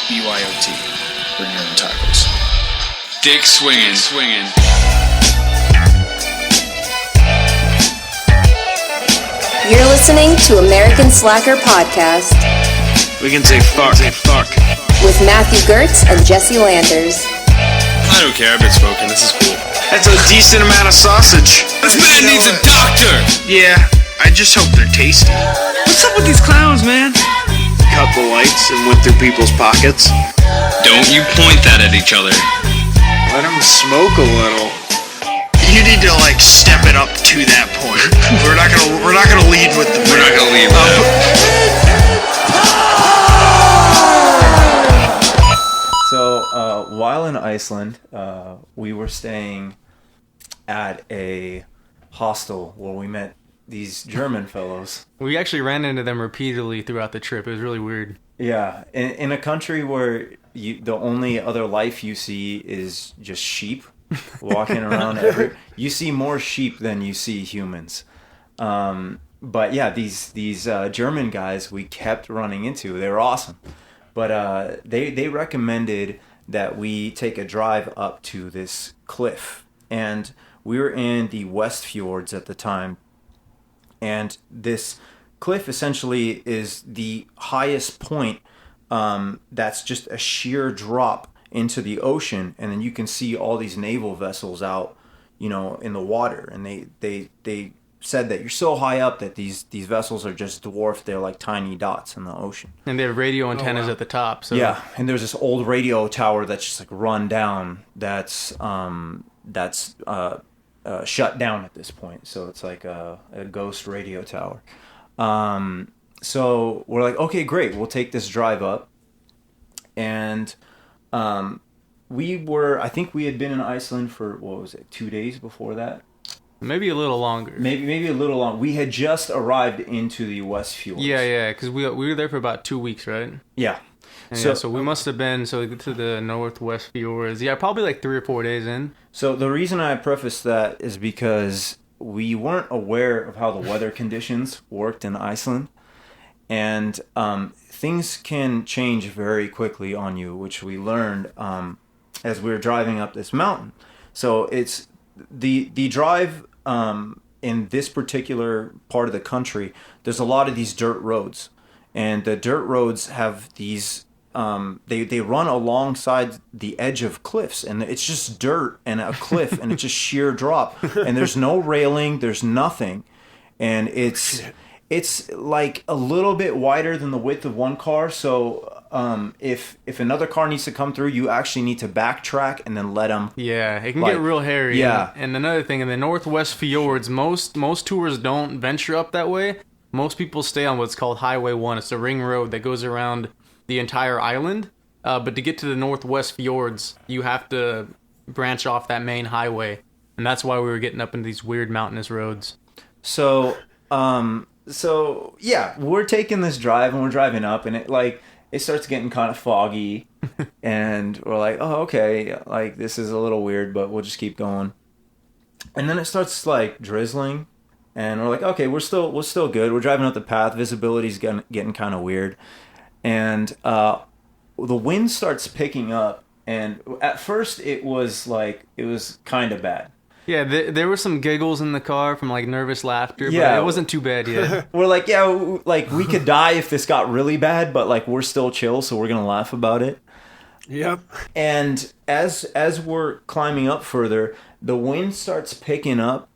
BYOT. Bring your own tacos. Dick swinging. You're listening to American Slacker Podcast. We can say fuck. With Matthew Gertz and Jesse Landers. I don't care, I've been smoking, this is cool. That's a decent amount of sausage. This man needs a doctor! Yeah, I just hope they're tasty. What's up with these clowns, man? Cut the lights and went through people's pockets. Don't you point that at each other. Let them smoke a little. You need to step it up to that point. We're not gonna lead with the. We're not gonna lead with So, while in Iceland, we were staying at a hostel where we met these German fellows. We actually ran into them repeatedly throughout the trip. It was really weird. Yeah, in a country where the only other life you see is just sheep walking around. You see more sheep than you see humans. But yeah, these German guys we kept running into. They were awesome. But they recommended that we take a drive up to this cliff. And we were in the West Fjords at the time. And this cliff essentially is the highest point that's just a sheer drop into the ocean. And then you can see all these naval vessels out, in the water. And they said that you're so high up that these vessels are just dwarfed. They're like tiny dots in the ocean. And they have radio antennas at the top. So yeah, and there's this old radio tower that's just run down. That's shut down at this point. So it's like a ghost radio tower. So we're like, okay, great. We'll take this drive up. And I think we had been in Iceland for, 2 days before that? Maybe a little longer. Maybe a little long. We had just arrived into the West Fjords. Yeah, because we were there for about 2 weeks, right? Yeah. So we must have been to the Northwest Fjords. Yeah, probably 3 or 4 days in. So the reason I prefaced that is because we weren't aware of how the weather conditions worked in Iceland. And things can change very quickly on you, which we learned as we were driving up this mountain. So it's the drive in this particular part of the country. There's a lot of these dirt roads, and the dirt roads have these. They run alongside the edge of cliffs, and it's just dirt and a cliff, and it's just sheer drop, and there's no railing, there's nothing, and it's like a little bit wider than the width of one car. So if another car needs to come through, you actually need to backtrack and then let them. Yeah, it can get real hairy. Yeah. And another thing, in the Northwest Fjords, most tours don't venture up that way. Most people stay on what's called Highway 1. It's a ring road that goes around the entire island. But to get to the Northwest Fjords, you have to branch off that main highway. And that's why we were getting up into these weird mountainous roads. So yeah, we're taking this drive and we're driving up, and it starts getting kind of foggy, and we're like, oh, okay, this is a little weird, but we'll just keep going. And then it starts drizzling, and we're like, okay, we're still good. We're driving up the path. Visibility's getting kind of weird, and the wind starts picking up. And at first, it was kind of bad. Yeah, there were some giggles in the car from nervous laughter, but yeah, it wasn't too bad yet. We're we could die if this got really bad, but we're still chill, so we're gonna laugh about it. Yep. And as we're climbing up further, the wind starts picking up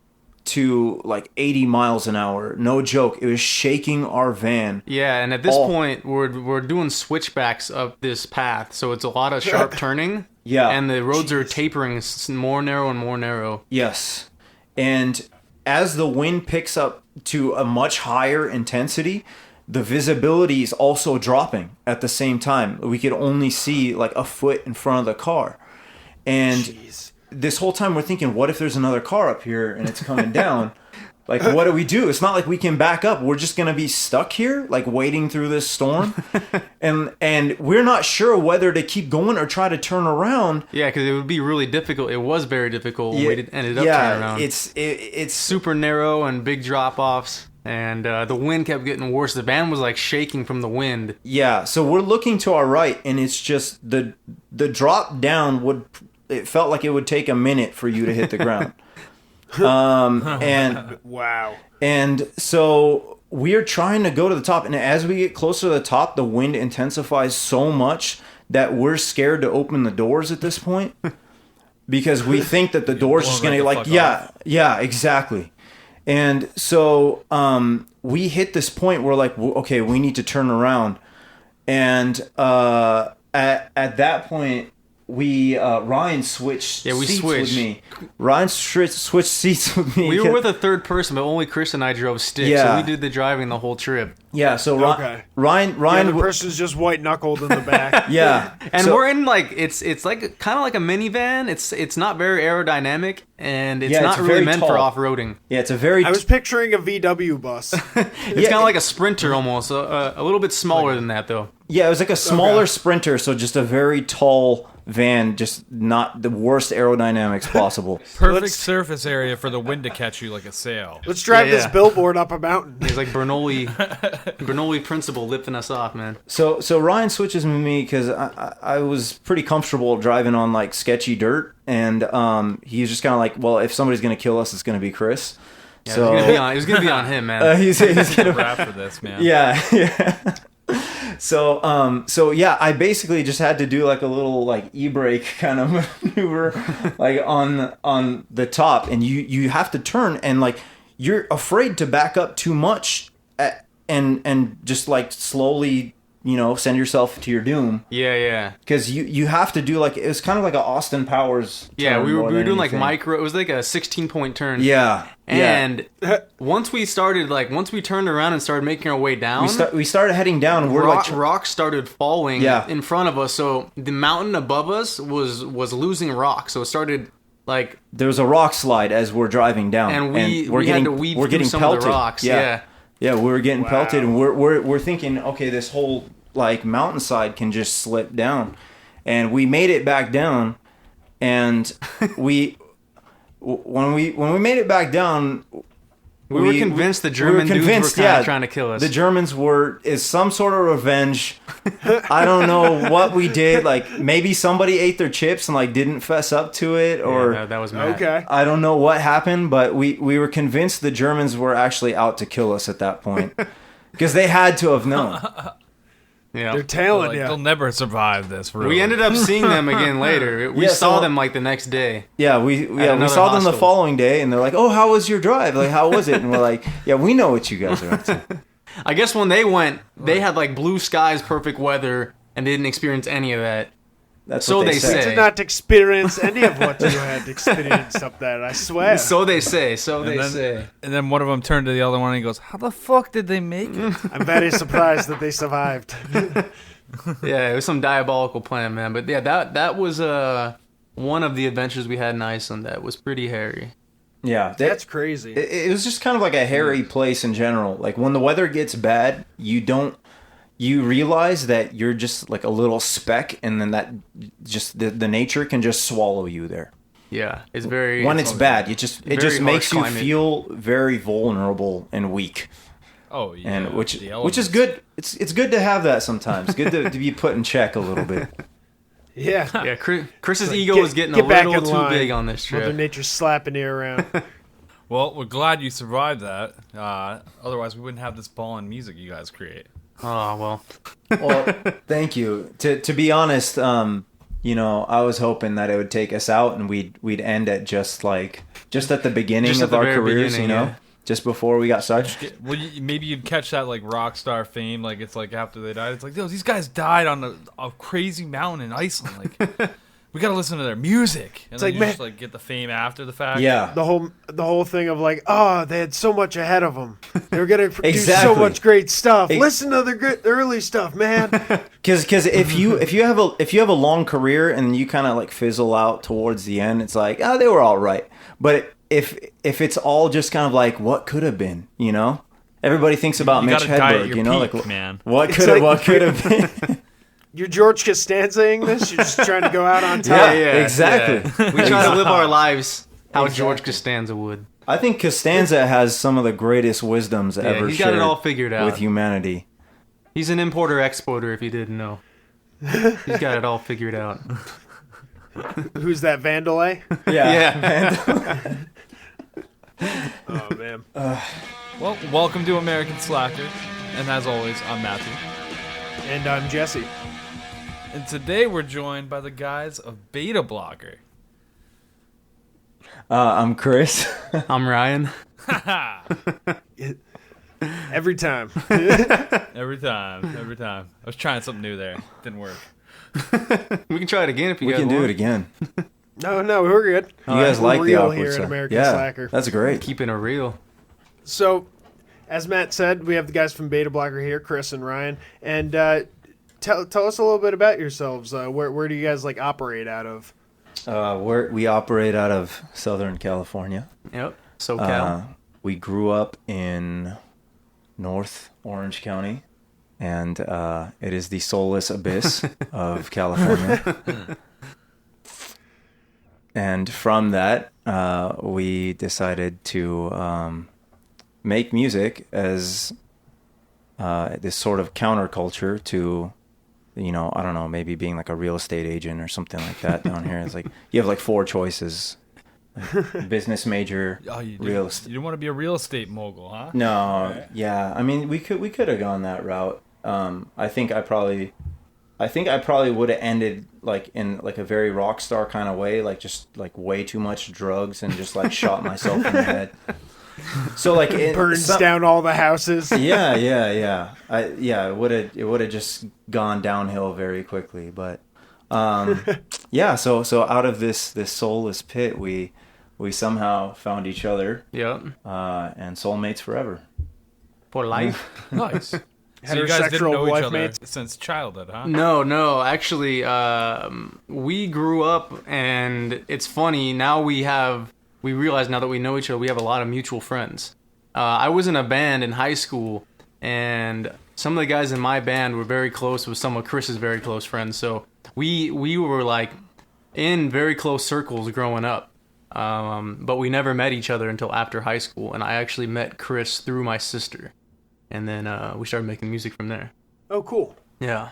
to 80 miles an hour. No joke. It was shaking our van. Yeah, and at this point, we're doing switchbacks up this path, so it's a lot of sharp turning. Yeah. And the roads are tapering more narrow and more narrow. Yes. And as the wind picks up to a much higher intensity, the visibility is also dropping at the same time. We could only see a foot in front of the car. And this whole time we're thinking, what if there's another car up here and it's coming down? What do we do? It's not like we can back up. We're just going to be stuck here, waiting through this storm. and we're not sure whether to keep going or try to turn around. Yeah, because it would be really difficult. It was very difficult when we ended up turning around. It's super narrow and big drop-offs. and the wind kept getting worse. The van was like shaking from the wind. Yeah, so we're looking to our right, and it's just the drop down it felt like it would take a minute for you to hit the ground. And Wow. And so we're trying to go to the top, and as we get closer to the top, the wind intensifies so much that we're scared to open the doors at this point because we think that the doors just going to like, yeah, exactly. And so we hit this point where like, okay, we need to turn around. And at that point, Ryan switched seats with me. Ryan switched seats with me. We were with a third person, but only Chris and I drove stick, so we did the driving the whole trip. Yeah, so Ryan The other person's just white knuckled in the back. Yeah, and we're in like it's like kind of like a minivan. It's not very aerodynamic, and it's not really meant for off roading. Yeah, it's a very. I was picturing a VW bus. It's kind of like a Sprinter almost, a little bit smaller than that though. Yeah, it was like a smaller Sprinter, so just a very tall van, just not the worst aerodynamics possible. Perfect surface area for the wind to catch you like a sail. Let's drive this billboard up a mountain. It's like Bernoulli principle lifting us off, man. So Ryan switches with me because I was pretty comfortable driving on like sketchy dirt, and he's just kind of like, well, if somebody's gonna kill us, it's gonna be Chris. Yeah, so it was gonna be on him, man. He's gonna rap for this, man. Yeah. So yeah, I basically just had to do like a little like e-brake kind of maneuver like on the top, and you have to turn, and like you're afraid to back up too much and just like slowly, send yourself to your doom. Yeah. Because you have to do like, it was kind of like an Austin Powers turn. Yeah, we were doing anything. Like micro. It was like a 16-point turn. Yeah. And once we turned around and started making our way down, we started heading down. And rocks started falling in front of us. So the mountain above us was losing rock. So it started like there was a rock slide as we're driving down, and we had to weave through some pelted. Of the rocks. Yeah, we were getting pelted, and we're thinking, okay, this whole like mountainside can just slip down, and we made it back down, and when we made it back down, we were convinced the German dudes were kind of trying to kill us. The Germans is some sort of revenge. I don't know what we did. Like maybe somebody ate their chips and like didn't fess up to it, or that was mad. Okay. I don't know what happened, but we were convinced the Germans were actually out to kill us at that point because they had to have known. Yeah, they're tailing They'll never survive this. Really. We ended up seeing them again later. We saw them like the next day. Yeah, we saw them the following day, and they're like, "Oh, how was your drive? Like, how was it?" And we're like, "Yeah, we know what you guys are up to." I guess when they went, they had like blue skies, perfect weather, and they didn't experience any of that. That's so what they say. I did not experience any of what you had experienced up there, I swear. So they say. And then one of them turned to the other one and he goes, "How the fuck did they make it?" I'm very surprised that they survived. Yeah, it was some diabolical plan, man. But yeah, that was one of the adventures we had in Iceland that was pretty hairy. Yeah, that's crazy. It was just kind of like a hairy place in general. Like when the weather gets bad, you realize that you're just like a little speck, and then that just the nature can just swallow you there. Yeah, it's very. When it's bad, it just makes you feel very vulnerable and weak. Oh yeah, and which is good. It's good to have that sometimes. Good to be put in check a little bit. Yeah. Chris's ego was getting a little too big on this trip. Mother Nature's slapping you around. Well, we're glad you survived that. Otherwise, we wouldn't have this ballin' music you guys create. Oh well. Well, thank you. To be honest, I was hoping that it would take us out and we'd end at just at the beginning of our careers, just before we got started. Well, maybe you'd catch that like rock star fame, like it's like after they died, it's like, yo, these guys died on a crazy mountain in Iceland. Like, we gotta listen to their music, and then you just like get the fame after the fact. Yeah, the whole thing of like, they had so much ahead of them. They were gonna produce so much great stuff. Listen to the early stuff, man. Because if you have a long career and you kind of like fizzle out towards the end, it's like, they were all right. But if it's all just kind of like what could have been, everybody thinks about Mitch Hedberg, peak, man. What could have been. You're George Costanza-ing this? You're just trying to go out on top? Yeah, exactly. Yeah. We try to live our lives how George Costanza would. I think Costanza has some of the greatest wisdoms ever he's got shared it all figured out with humanity. He's an importer-exporter, if you didn't know. He's got it all figured out. Who's that, Vandalay? Yeah. Oh, man. Well, welcome to American Slacker. And as always, I'm Matthew. And I'm Jesse. And today we're joined by the guys of Betablock3r. I'm Chris. I'm Ryan. Every time. Every time. I was trying something new there. Didn't work. We can try it again if you We guys can want. do it again. No, we're good. You guys We're like the real awkward here at stuff. American Yeah, Slacker. that's great. Keeping it real. So, as Matt said, we have the guys from Betablock3r here, Chris and Ryan. And tell us a little bit about yourselves. Where do you guys operate out of? We operate out of Southern California. Yep. SoCal. We grew up in North Orange County, and it is the soulless abyss of California. And from that, we decided to make music as this sort of counterculture to, I don't know, maybe being like a real estate agent or something like that down here. It's like you have like 4 choices. Like business major, real estate. You didn't want to be a real estate mogul, huh? No, yeah. I mean, we could have gone that route. I think I probably would have ended like in like a very rock star kind of way, like just like way too much drugs and just like shot myself in the head. So like it Burns down all the houses. Yeah. It would have just gone downhill very quickly, but yeah. So out of this soulless pit, we somehow found each other. Yep. And soulmates forever. For life. Nice. So you guys didn't know each life other mates? since childhood, huh? No. Actually, we grew up, and it's funny. Now we realize now that we know each other, we have a lot of mutual friends. I was in a band in high school, and some of the guys in my band were very close with some of Chris's very close friends. So we were like in very close circles growing up. But we never met each other until after high school, and I actually met Chris through my sister. And then we started making music from there. Oh, cool. Yeah.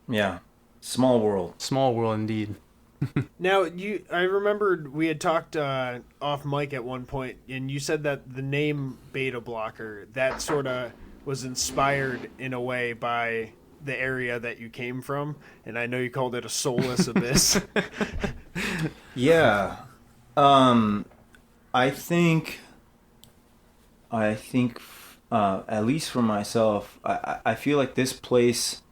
Yeah. Small world. Small world indeed. Now, I remembered we had talked off mic at one point, and you said that the name Betablock3r, that sort of was inspired in a way by the area that you came from, and I know you called it a soulless abyss. Yeah. I think at least for myself, I feel like this place,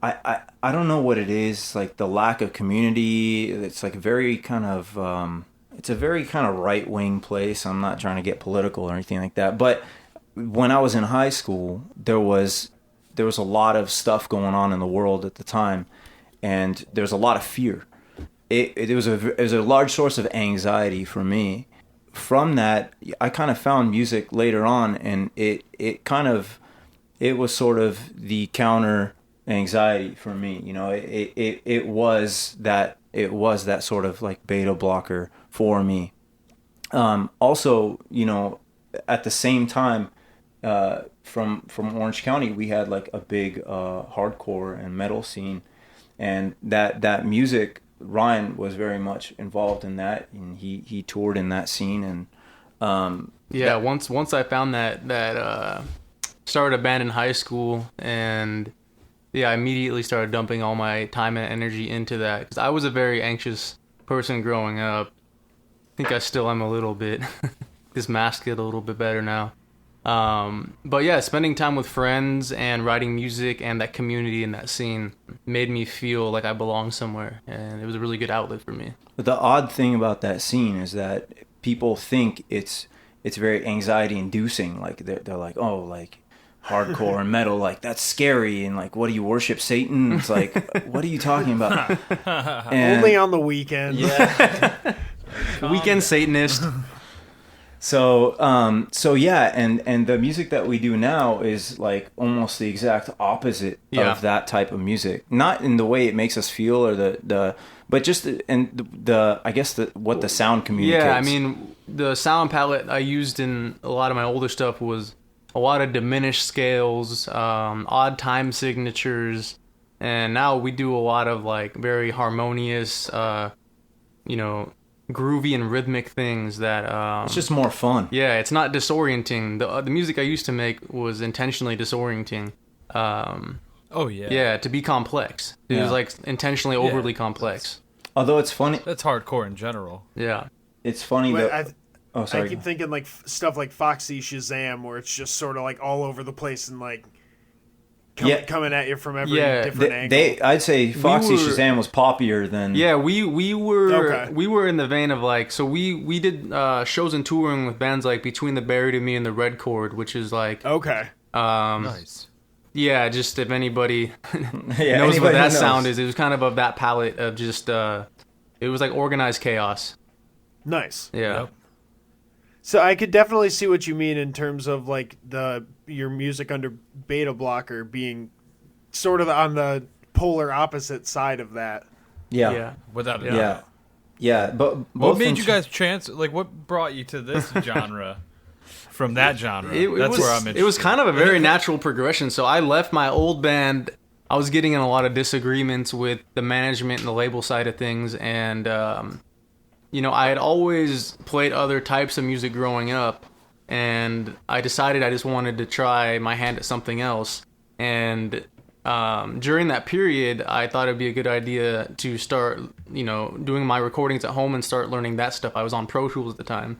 I don't know what it is, like the lack of community. It's like very kind of, it's a very kind of right-wing place. I'm not trying to get political or anything like that. But when I was in high school, there was a lot of stuff going on in the world at the time, and there was a lot of fear. It was a large source of anxiety for me. From that, I kind of found music later on, and it was sort of the counter anxiety for me. It was that sort of like Betablock3r for me. Also, at the same time, from Orange County, we had like a big hardcore and metal scene, and that music. Ryan was very much involved in that, and he toured in that scene, and once I found that started a band in high school, and I immediately started dumping all my time and energy into that, because I was a very anxious person growing up. I think I still am a little bit. Just mask it a little bit better now. But yeah, spending time with friends and writing music and that community and that scene made me feel like I belong somewhere, and it was a really good outlet for me. But the odd thing about that scene is that people think it's very anxiety inducing. Like they're like, oh, like hardcore and metal, like that's scary, and like, what do you worship, Satan? It's like, what are you talking about? Only on the weekend. Yeah. Weekend Satanist. So yeah, and the music that we do now is like almost the exact opposite of that type of music. Not in the way it makes us feel or but just I guess what the sound communicates. Yeah, I mean, the sound palette I used in a lot of my older stuff was a lot of diminished scales, odd time signatures, and now we do a lot of like very harmonious, groovy and rhythmic things that it's just more fun. Yeah, it's not disorienting. The music I used to make was intentionally disorienting. Yeah, to be complex. It was like intentionally overly complex. Although it's funny, That's hardcore in general. Yeah. it's funny that I keep thinking like stuff like Foxy Shazam, where it's just sort of like all over the place and like coming at you from every different angle. I'd say Foxy Shazam was poppier than we were in the vein of like, so we did shows and touring with bands like Between the Buried and Me and the Red Chord, which is like Nice. Yeah, just if anybody knows what that sound is, it was kind of that palette of just it was like organized chaos. Nice. Yeah. Yep. So I could definitely see what you mean in terms of like your music under Betablock3r being sort of on the polar opposite side of that. Yeah. Without a doubt. Yeah, but What made you guys what brought you to this genre from that genre? That's where I'm interested. It was kind of a very natural progression. So I left my old band. I was getting in a lot of disagreements with the management and the label side of things, and I had always played other types of music growing up, and I decided I just wanted to try my hand at something else. And during that period, I thought it'd be a good idea to start, doing my recordings at home and start learning that stuff. I was on Pro Tools at the time.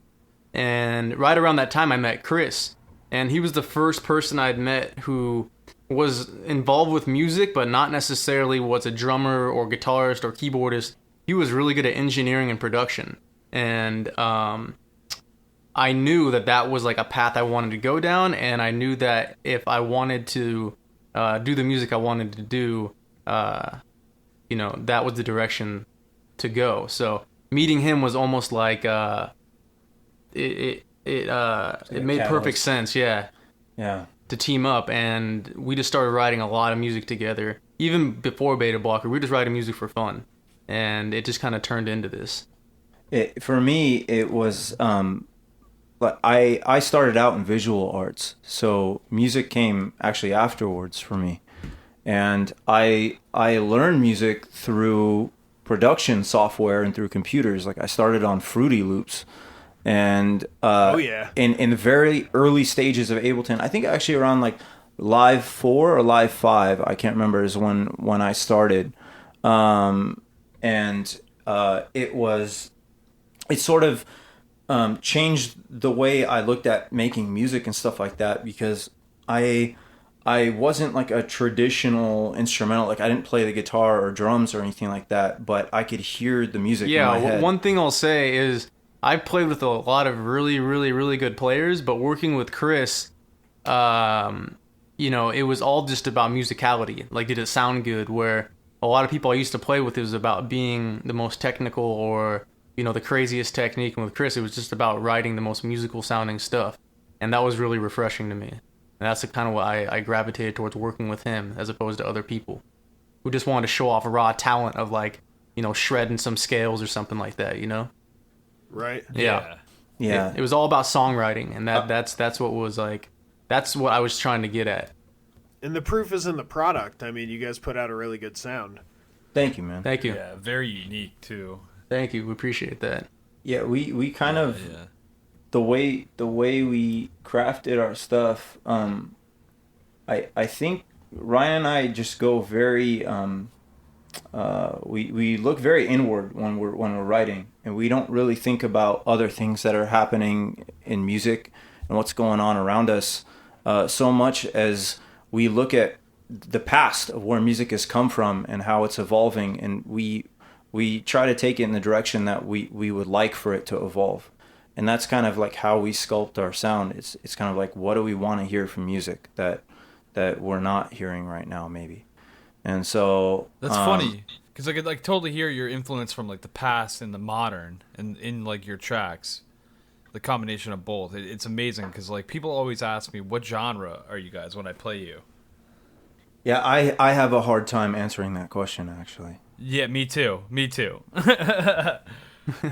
And right around that time, I met Chris. And he was the first person I'd met who was involved with music, but not necessarily was a drummer or guitarist or keyboardist. He was really good at engineering and production. And I knew that was like a path I wanted to go down. And I knew that if I wanted to do the music I wanted to do, that was the direction to go. So meeting him was almost like it made perfect sense, yeah, to team up, and we just started writing a lot of music together. Even before Betablock3r, we were just writing music for fun, and it just kind of turned into this. For me, it was I started out in visual arts, so music came actually afterwards for me, and I learned music through production software and through computers. Like I started on Fruity Loops. And in the very early stages of Ableton, I think actually around like Live 4 or Live 5, I can't remember, is when I started. It sort of changed the way I looked at making music and stuff like that, because I wasn't like a traditional instrumental, like I didn't play the guitar or drums or anything like that, but I could hear the music in my head. One thing I'll say is I've played with a lot of really, really, really good players, but working with Chris, it was all just about musicality. Like, did it sound good? Where a lot of people I used to play with, it was about being the most technical or, the craziest technique. And with Chris, it was just about writing the most musical sounding stuff. And that was really refreshing to me. And that's kind of why I gravitated towards working with him as opposed to other people who just wanted to show off raw talent of like, shredding some scales or something like that, Right. Yeah. Yeah. It was all about songwriting, and that's what was like. That's what I was trying to get at. And the proof is in the product. I mean, you guys put out a really good sound. Thank you, man. Thank you. Yeah, very unique too. Thank you. We appreciate that. Yeah, we kind of the way we crafted our stuff. I think Ryan and I just go very. We look very inward when we're writing, and we don't really think about other things that are happening in music and what's going on around us so much as we look at the past of where music has come from and how it's evolving, and we try to take it in the direction that we would like for it to evolve. And that's kind of like how we sculpt our sound. It's kind of like, what do we want to hear from music that we're not hearing right now, maybe. And so that's funny, because I could like totally hear your influence from like the past and the modern and in like your tracks. the combination of both. It's amazing because like people always ask me, what genre are you guys when I play you? Yeah, I have a hard time answering that question, actually. Yeah, me too.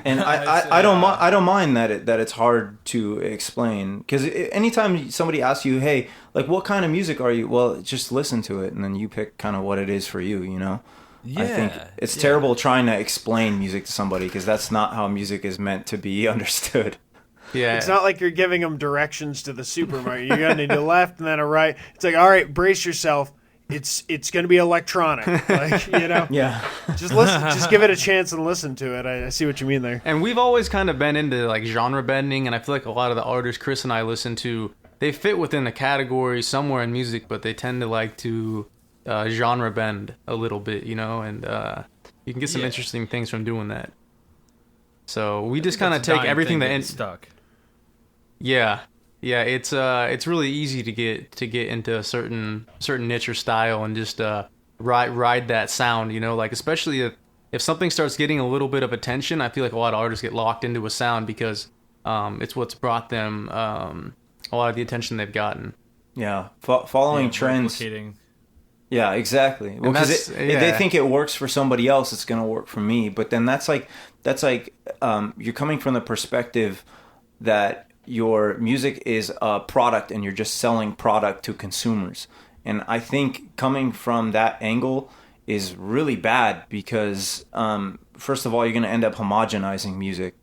And I don't mind that it's hard to explain, because anytime somebody asks you, hey, like, what kind of music are you? Well, just listen to it, and then you pick kind of what it is for you. Yeah, I think it's terrible trying to explain music to somebody, because that's not how music is meant to be understood. Yeah, It's not like you're giving them directions to the supermarket. You're going to need a left and then a right. It's like, all right, brace yourself. It's going to be electronic, like, Yeah. Just listen, just give it a chance and listen to it. I see what you mean there. And we've always kind of been into like genre bending, and I feel like a lot of the artists Chris and I listen to, they fit within a category somewhere in music, but they tend to like to genre bend a little bit, and you can get some interesting things from doing that. So we just kind of take everything that stuck. Yeah, it's really easy to get into a certain niche or style and just ride that sound, like especially if something starts getting a little bit of attention. I feel like a lot of artists get locked into a sound because it's what's brought them a lot of the attention they've gotten. Yeah, following trends. Replicating. Yeah, exactly. Because they think it works for somebody else, it's gonna work for me. But then that's like you're coming from the perspective that your music is a product and you're just selling product to consumers. And I think coming from that angle is really bad, because first of all, you're going to end up homogenizing music.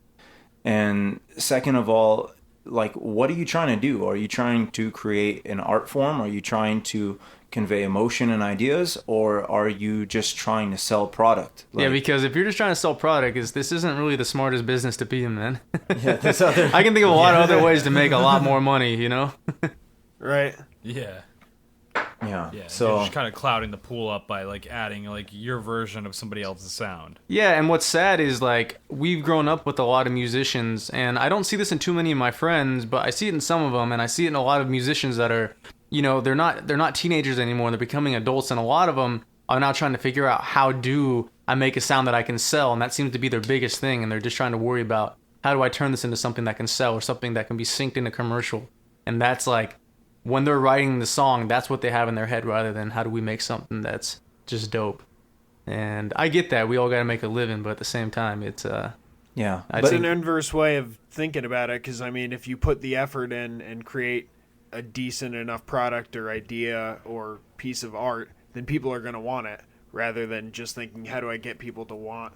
And second of all, like, what are you trying to do? Are you trying to create an art form? Are you trying to convey emotion and ideas, or are you just trying to sell product? Yeah, because if you're just trying to sell product, this isn't really the smartest business to be in, man. Yeah, there's other. I can think of a lot of other ways to make a lot more money, Right. Yeah. Yeah. Yeah. So You're just kind of clouding the pool up by like adding like your version of somebody else's sound. Yeah, and what's sad is like we've grown up with a lot of musicians, and I don't see this in too many of my friends, but I see it in some of them, and I see it in a lot of musicians that are, they're not teenagers anymore. They're becoming adults, and a lot of them are now trying to figure out, how do I make a sound that I can sell? And that seems to be their biggest thing, and they're just trying to worry about, how do I turn this into something that can sell, or something that can be synced in a commercial? And that's like, when they're writing the song, that's what they have in their head, rather than how do we make something that's just dope. And I get that we all got to make a living, but at the same time, it's yeah, it's an inverse way of thinking about it, because I mean, if you put the effort in and create a decent enough product or idea or piece of art, then people are going to want it, rather than just thinking, how do I get people to want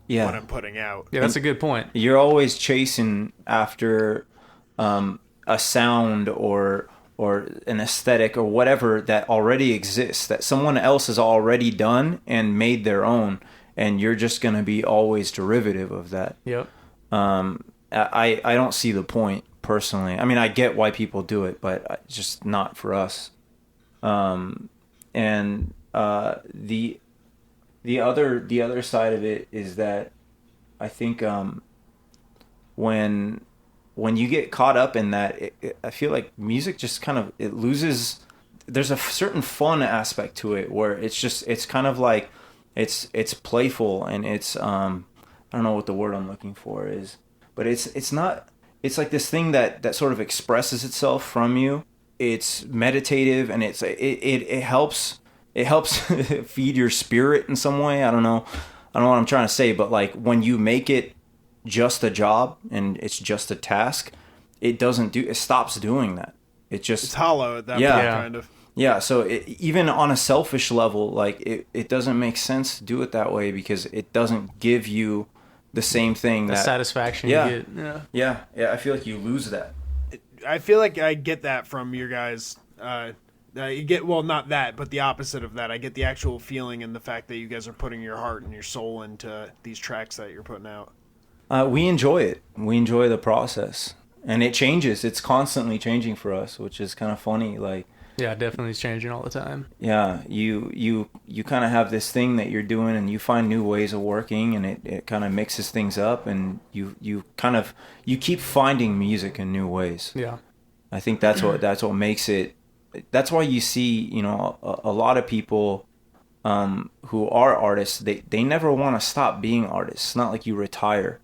what I'm putting out? Yeah, that's a good point. You're always chasing after a sound or an aesthetic or whatever that already exists, that someone else has already done and made their own, and you're just going to be always derivative of that. Yep. I don't see the point, personally. I mean, I get why people do it, but just not for us. And the other side of it is that I think when you get caught up in that, I feel like music just kind of, it loses. There's a certain fun aspect to it where it's kind of like it's playful, and it's I don't know what the word I'm looking for is, but it's not. It's like this thing that sort of expresses itself from you. It's meditative, and it helps feed your spirit in some way. I don't know what I'm trying to say, but like when you make it just a job and it's just a task, it stops doing that. It's hollow at that point, kind of. Yeah, so even on a selfish level, like it doesn't make sense to do it that way, because it doesn't give you the same thing, the satisfaction you get. Yeah, I feel like you lose that. I feel like I get that from your guys. You get, well, not that, but the opposite of that. I get the actual feeling and the fact that you guys are putting your heart and your soul into these tracks that you're putting out. We enjoy it. We enjoy the process, and it changes. It's constantly changing for us, which is kind of funny. Like, yeah, definitely it's changing all the time. Yeah, you kind of have this thing that you're doing, and you find new ways of working, and it kind of mixes things up, and you keep finding music in new ways. Yeah, I think that's what makes it. That's why you see, a lot of people who are artists. They never want to stop being artists. It's not like you retire.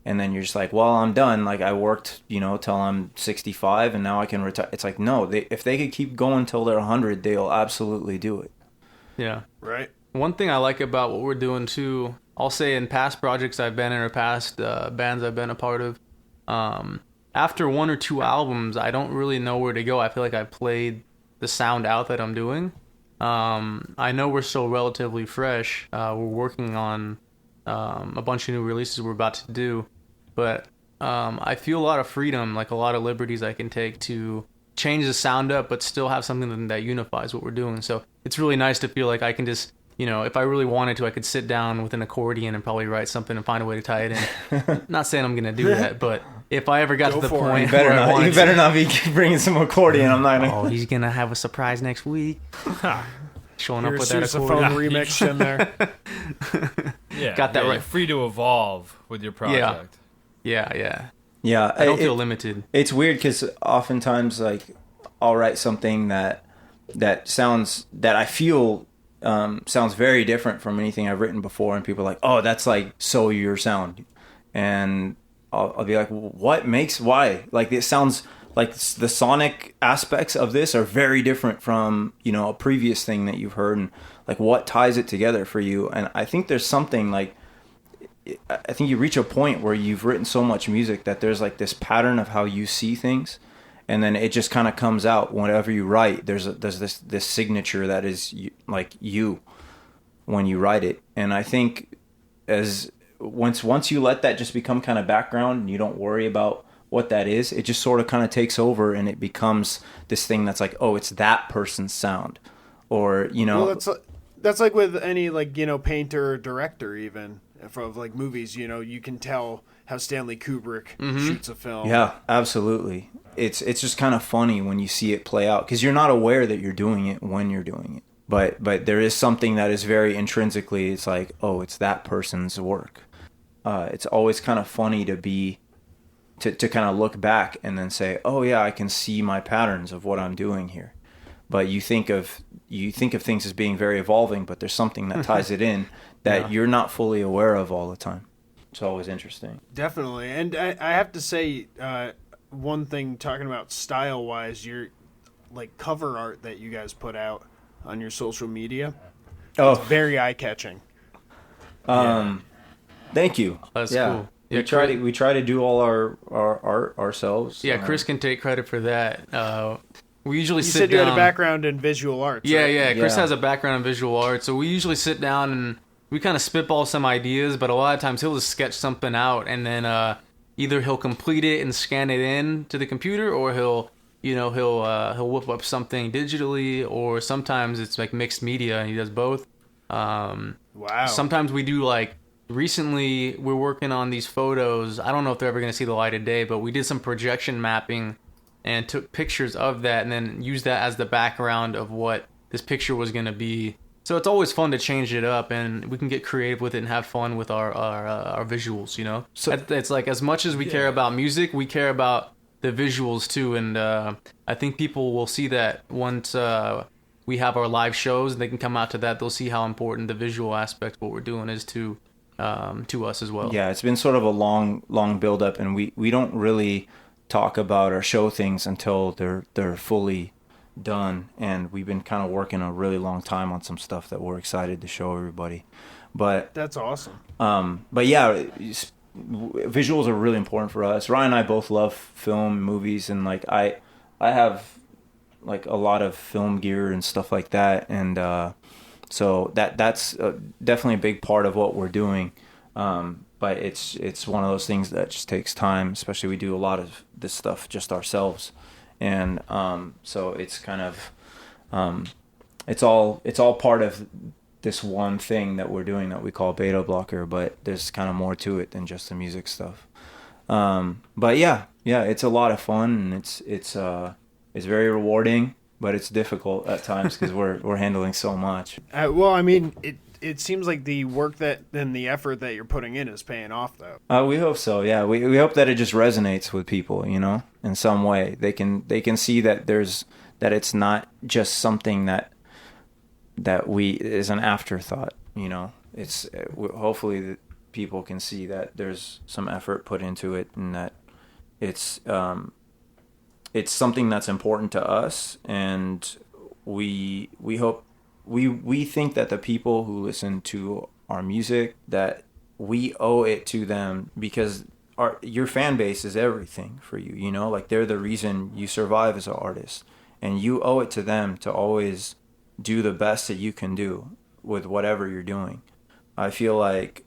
and then you're just like, well, I'm done. Like I worked, till I'm 65, and now I can retire. It's like, no, if they could keep going till they're 100, they'll absolutely do it. Yeah. Right. One thing I like about what we're doing too, I'll say in past projects I've been in or past bands I've been a part of, after 1 or 2 albums, I don't really know where to go. I feel like I played the sound out that I'm doing. I know we're still relatively fresh. We're working on a bunch of new releases we're about to do, but I feel a lot of freedom, like a lot of liberties I can take to change the sound up, but still have something that unifies what we're doing. So it's really nice to feel like I can just, if I really wanted to, I could sit down with an accordion and probably write something and find a way to tie it in. Not saying I'm gonna do that, but if I ever got to the point, you better not be bringing some accordion. I'm not gonna. Oh, he's gonna have a surprise next week. Showing up with that sousaphone accordion. remix in there. Yeah, Got that right. You're free to evolve with your project. Yeah. Yeah, I don't feel limited. It's weird because oftentimes, like, I'll write something that I feel sounds very different from anything I've written before, and people are like, "Oh, that's like so your sound," and I'll be like, why? Like, it sounds like the sonic aspects of this are very different from a previous thing that you've heard, and like what ties it together for you. And I think there's something like, I think you reach a point where you've written so much music that there's like this pattern of how you see things, and then it just kind of comes out whenever you write. There's this signature that is like you when you write it. And I think once you let that just become kind of background and you don't worry about what that is, it just sort of kind of takes over, and it becomes this thing that's like, oh, it's that person's sound, or Well, that's like with any painter or director, even of like movies. You can tell how Stanley Kubrick shoots a film. Yeah, absolutely. It's just kind of funny when you see it play out, because you're not aware that you're doing it when you're doing it. But there is something that is very intrinsically, it's like, oh, it's that person's work. It's always kind of funny to kind of look back and then say, oh yeah, I can see my patterns of what I'm doing here. But you think of things as being very evolving, but there's something that ties it in that you're not fully aware of all the time. It's always interesting. Definitely. And I have to say, one thing, talking about style wise, your like cover art that you guys put out on your social media, it's very eye catching. Thank you. That's cool. We try to do all our art ourselves. Yeah, Chris can take credit for that. We usually sit said down. You had a background in visual arts. Yeah, right? yeah. Chris has a background in visual art, so we usually sit down and we kind of spitball some ideas. But a lot of times he'll just sketch something out, and then either he'll complete it and scan it in to the computer, or he'll whip up something digitally, or sometimes it's like mixed media, and he does both. Wow. Sometimes we do like. Recently, we're working on these photos. I don't know if they're ever going to see the light of day, but we did some projection mapping and took pictures of that and then used that as the background of what this picture was going to be. So it's always fun to change it up, and we can get creative with it and have fun with our visuals, So it's like, as much as we care about music, we care about the visuals too. And I think people will see that once we have our live shows and they can come out to that, they'll see how important the visual aspect of what we're doing is to us as well. Yeah, it's been sort of a long build up, and we don't really talk about or show things until they're fully done, and we've been kind of working a really long time on some stuff that we're excited to show everybody. But that's awesome. But yeah, visuals are really important for us. Ryan and I both love film, movies, and like I have like a lot of film gear and stuff like that, and so that's definitely a big part of what we're doing. But it's one of those things that just takes time, especially we do a lot of this stuff just ourselves. And so it's kind of it's all part of this one thing that we're doing that we call Betablock3r, but there's kind of more to it than just the music stuff. But yeah, it's a lot of fun, and it's very rewarding, but it's difficult at times because we're handling so much. Well, I mean, it seems like the work and the effort that you're putting in is paying off, though. We hope so. Yeah, we hope that it just resonates with people, in some way. They can see that that it's not just something that is an afterthought. It's hopefully people can see that there's some effort put into it, and that it's something that's important to us, and we hope we think that the people who listen to our music, that we owe it to them, because your fan base is everything for you, you know, like they're the reason you survive as an artist, and you owe it to them to always do the best that you can do with whatever you're doing. I feel like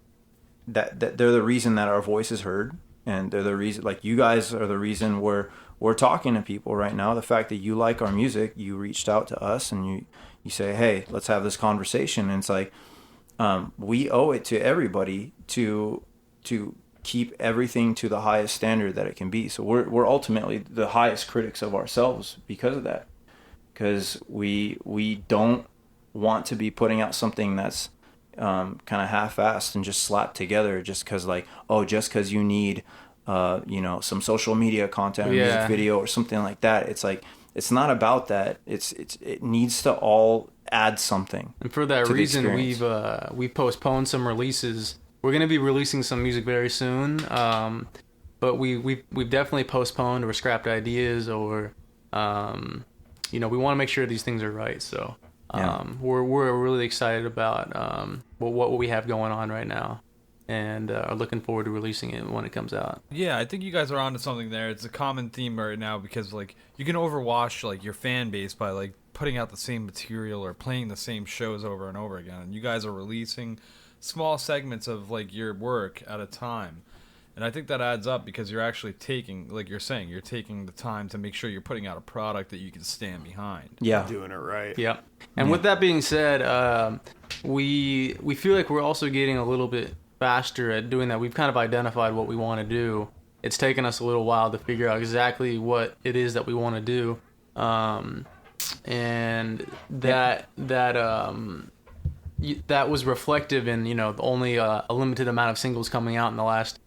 that they're the reason that our voice is heard, and they're the reason, like you guys are the reason we're talking to people right now. The fact that you like our music, you reached out to us and you say, hey, let's have this conversation. And it's like, we owe it to everybody to keep everything to the highest standard that it can be. So we're ultimately the highest critics of ourselves because of that. Because we don't want to be putting out something that's kind of half-assed and just slapped together just because you need some social media content, or music video or something like that. It's like, it's not about that. It needs to all add something. And for that reason, we've postponed some releases. We're going to be releasing some music very soon, but we've definitely postponed or scrapped ideas, or we want to make sure these things are right. So we're really excited about what we have going on right now, and are looking forward to releasing it when it comes out. Yeah, I think you guys are onto something there. It's a common theme right now, because like you can overwash like your fan base by like putting out the same material or playing the same shows over and over again. And you guys are releasing small segments of like your work at a time. And I think that adds up, because you're actually taking, like you're saying, you're taking the time to make sure you're putting out a product that you can stand behind. Yeah. Doing it right. Yeah. And with that being said, we feel like we're also getting a little bit faster at doing that. We've kind of identified what we want to do. It's taken us a little while to figure out exactly what it is that we want to do. And that was reflective in, only a limited amount of singles coming out in the last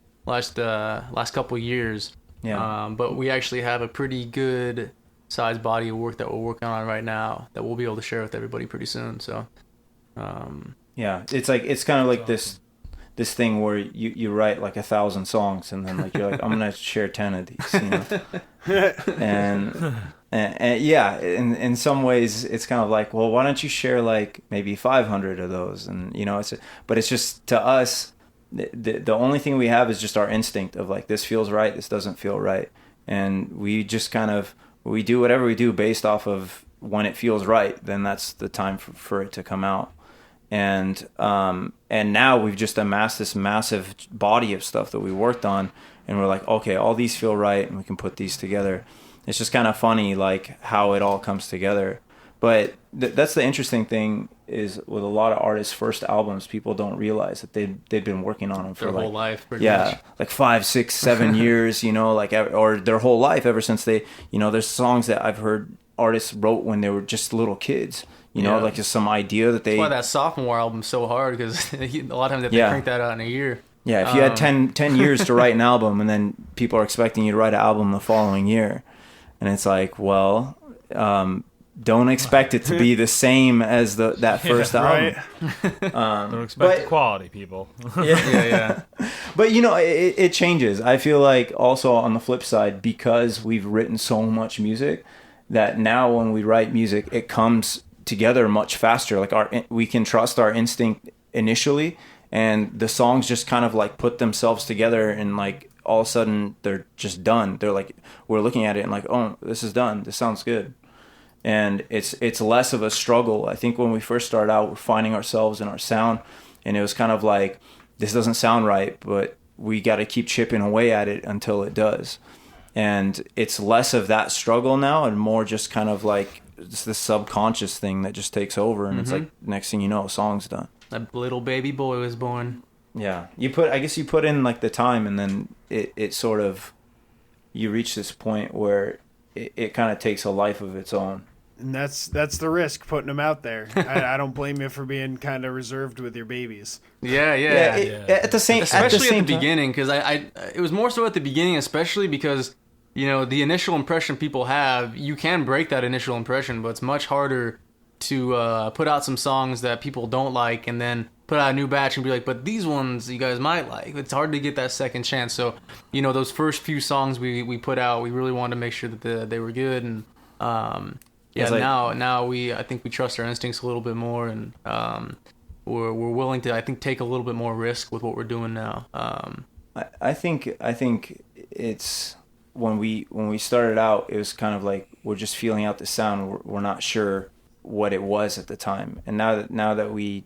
couple of years. Yeah. But we actually have a pretty good sized body of work that we're working on right now that we'll be able to share with everybody pretty soon. So, yeah, it's kind of like this thing where you write like 1,000 songs, and then like you're like, I'm gonna share 10 of these, and yeah, in some ways it's kind of like, well, why don't you share like maybe 500 of those? And but it's just, to us, the only thing we have is just our instinct of like, this feels right, this doesn't feel right, and we just we do whatever we do based off of when it feels right. Then that's the time for it to come out. And now we've just amassed this massive body of stuff that we worked on, and we're like, okay, all these feel right, and we can put these together. It's just kind of funny, like how it all comes together. But that's the interesting thing, is with a lot of artists' first albums, people don't realize that they've been working on them for their whole life, pretty much. Like 5, 6, 7 years, or their whole life, ever since they, there's songs that I've heard artists wrote when they were just little kids. Like just some idea that they... That's why that sophomore album's so hard, because a lot of times they crank that out in a year. Yeah, if you had 10 years to write an album, and then people are expecting you to write an album the following year, and it's like, well, don't expect it to be the same as that first album. Right. Don't expect the quality, people. Yeah. But it changes. I feel like also on the flip side, because we've written so much music, that now when we write music, it comes together much faster. Like we can trust our instinct initially, and the songs just kind of like put themselves together, and like all of a sudden they're just done. They're like, we're looking at it and like, oh, this is done, this sounds good. And it's less of a struggle. I think when we first started out, we're finding ourselves in our sound, and it was kind of like, this doesn't sound right, but we got to keep chipping away at it until it does. And it's less of that struggle now, and more just kind of like it's this subconscious thing that just takes over, and it's like, next thing you know, a song's done. A little baby boy was born. Yeah, I guess you put in like the time, and then it sort of, you reach this point where it kind of takes a life of its own. And that's the risk, putting them out there. I don't blame you for being kind of reserved with your babies. Yeah. At the same, especially at the beginning, because it was more so at the beginning, especially because the initial impression people have, you can break that initial impression, but it's much harder to put out some songs that people don't like, and then put out a new batch and be like, but these ones you guys might like. It's hard to get that second chance. So, you know, those first few songs we put out, we really wanted to make sure that they were good. And now I think we trust our instincts a little bit more, and we're willing to, I think, take a little bit more risk with what we're doing now. I think it's when we started out, it was kind of like we're just feeling out the sound. We're not sure what it was at the time, and now that we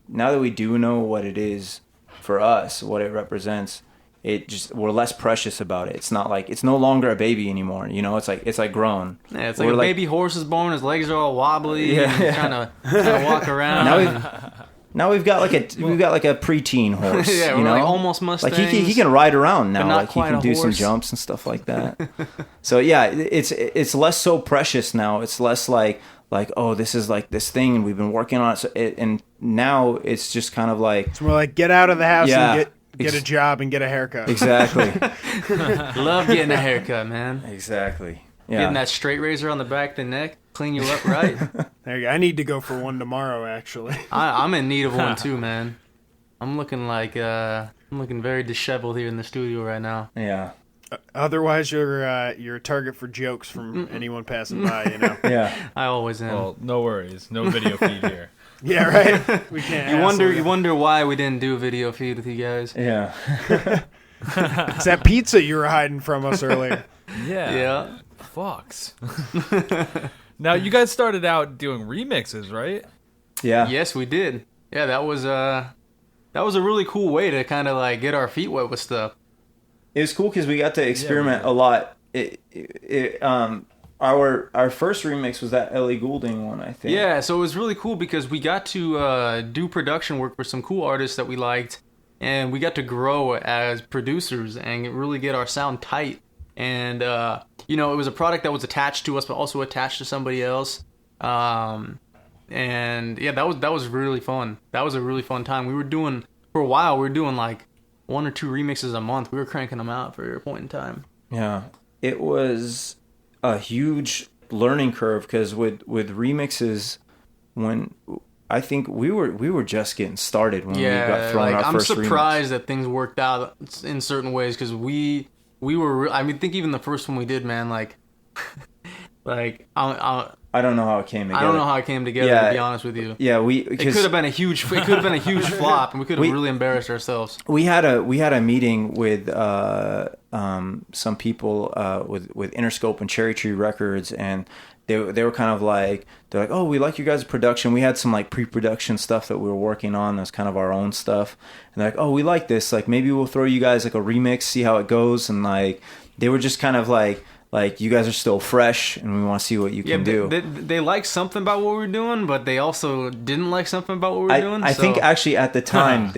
do know what it is for us, what it represents, we're less precious about it. It's not like, it's no longer a baby anymore. You know, it's like grown. Yeah, it's like a baby horse is born. His legs are all wobbly. Yeah, trying to walk around. Now we've got like a preteen horse. Yeah, you know, like almost Mustangs. Like he can ride around now. Like he can do horse. some jumps and stuff like that. So yeah, it's less so precious now. It's less like, oh, this is like this thing and we've been working on it. So and now it's just kind of like, it's more like, get out of the house and get a job and get a haircut. Exactly. Love getting a haircut, man. Exactly. Yeah. Getting that straight razor on the back of the neck, clean you up right. There you go. I need to go for one tomorrow, actually. I'm in need of one too, man. I'm looking very disheveled here in the studio right now. Yeah. Otherwise, you're a target for jokes from anyone passing by, you know. Yeah. I always am. Well, no worries. No video feed here. Yeah, right. We can't. You wonder why we didn't do a video feed with you guys. Yeah. It's that pizza you were hiding from us earlier. Yeah. Fucks. Now, you guys started out doing remixes, right? Yeah. Yes, we did. Yeah, that was a really cool way to kind of like get our feet wet with stuff. It was cool because we got to experiment a lot. Our first remix was that Ellie Goulding one, I think. Yeah, so it was really cool because we got to do production work for some cool artists that we liked, and we got to grow as producers and really get our sound tight. And you know, it was a product that was attached to us, but also attached to somebody else. And yeah, that was really fun. That was a really fun time. For a while, we were doing like 1 or 2 remixes a month. We were cranking them out for a point in time. Yeah, it was a huge learning curve because with remixes, when I think we were just getting started when we got thrown our first remix. I'm surprised that things worked out in certain ways because we were. I mean, think even the first one we did, man. Like I don't know how it came together. I don't know how it came together, to be honest with you. Yeah, it could have been a huge flop, and we could have really embarrassed ourselves. We had a meeting with some people with Interscope and Cherry Tree Records, and they were kind of like, they're like, oh, we like you guys' production. We had some like pre-production stuff that we were working on. That's kind of our own stuff. And they're like, oh, we like this. Like maybe we'll throw you guys like a remix, see how it goes. And like they were just kind of like you guys are still fresh and we want to see what you can do. They liked something about what we were doing, but they also didn't like something about what we were doing. I think actually at the time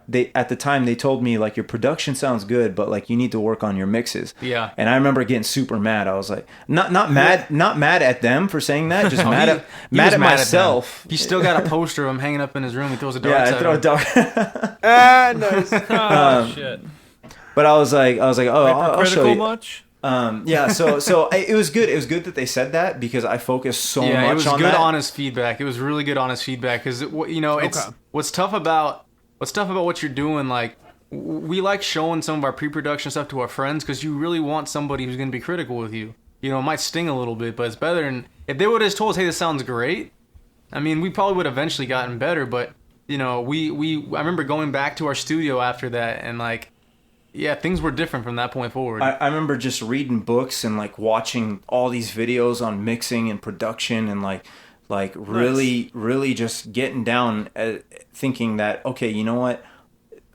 they told me like, your production sounds good, but like you need to work on your mixes. Yeah. And I remember getting super mad. I was like, not mad at them for saying that, just mad at myself. He still got a poster of him hanging up in his room. He throws a dark. Yeah, I throw a dark. Nice. Oh shit. But I was like, oh, I'll show you. Much? Yeah, so it was good. It was good that they said that because I focused so much on that. Yeah, it was good, honest feedback. It was really good, honest feedback because you know it's what's tough about what you're doing. Like we like showing some of our pre-production stuff to our friends because you really want somebody who's going to be critical with you. You know, it might sting a little bit, but it's better. And if they would have just told us, hey, this sounds great. I mean, we probably would have eventually gotten better. But you know, I remember going back to our studio after that and like. Yeah, things were different from that point forward. I remember just reading books and like watching all these videos on mixing and production and like really just getting down, thinking that, okay, you know what?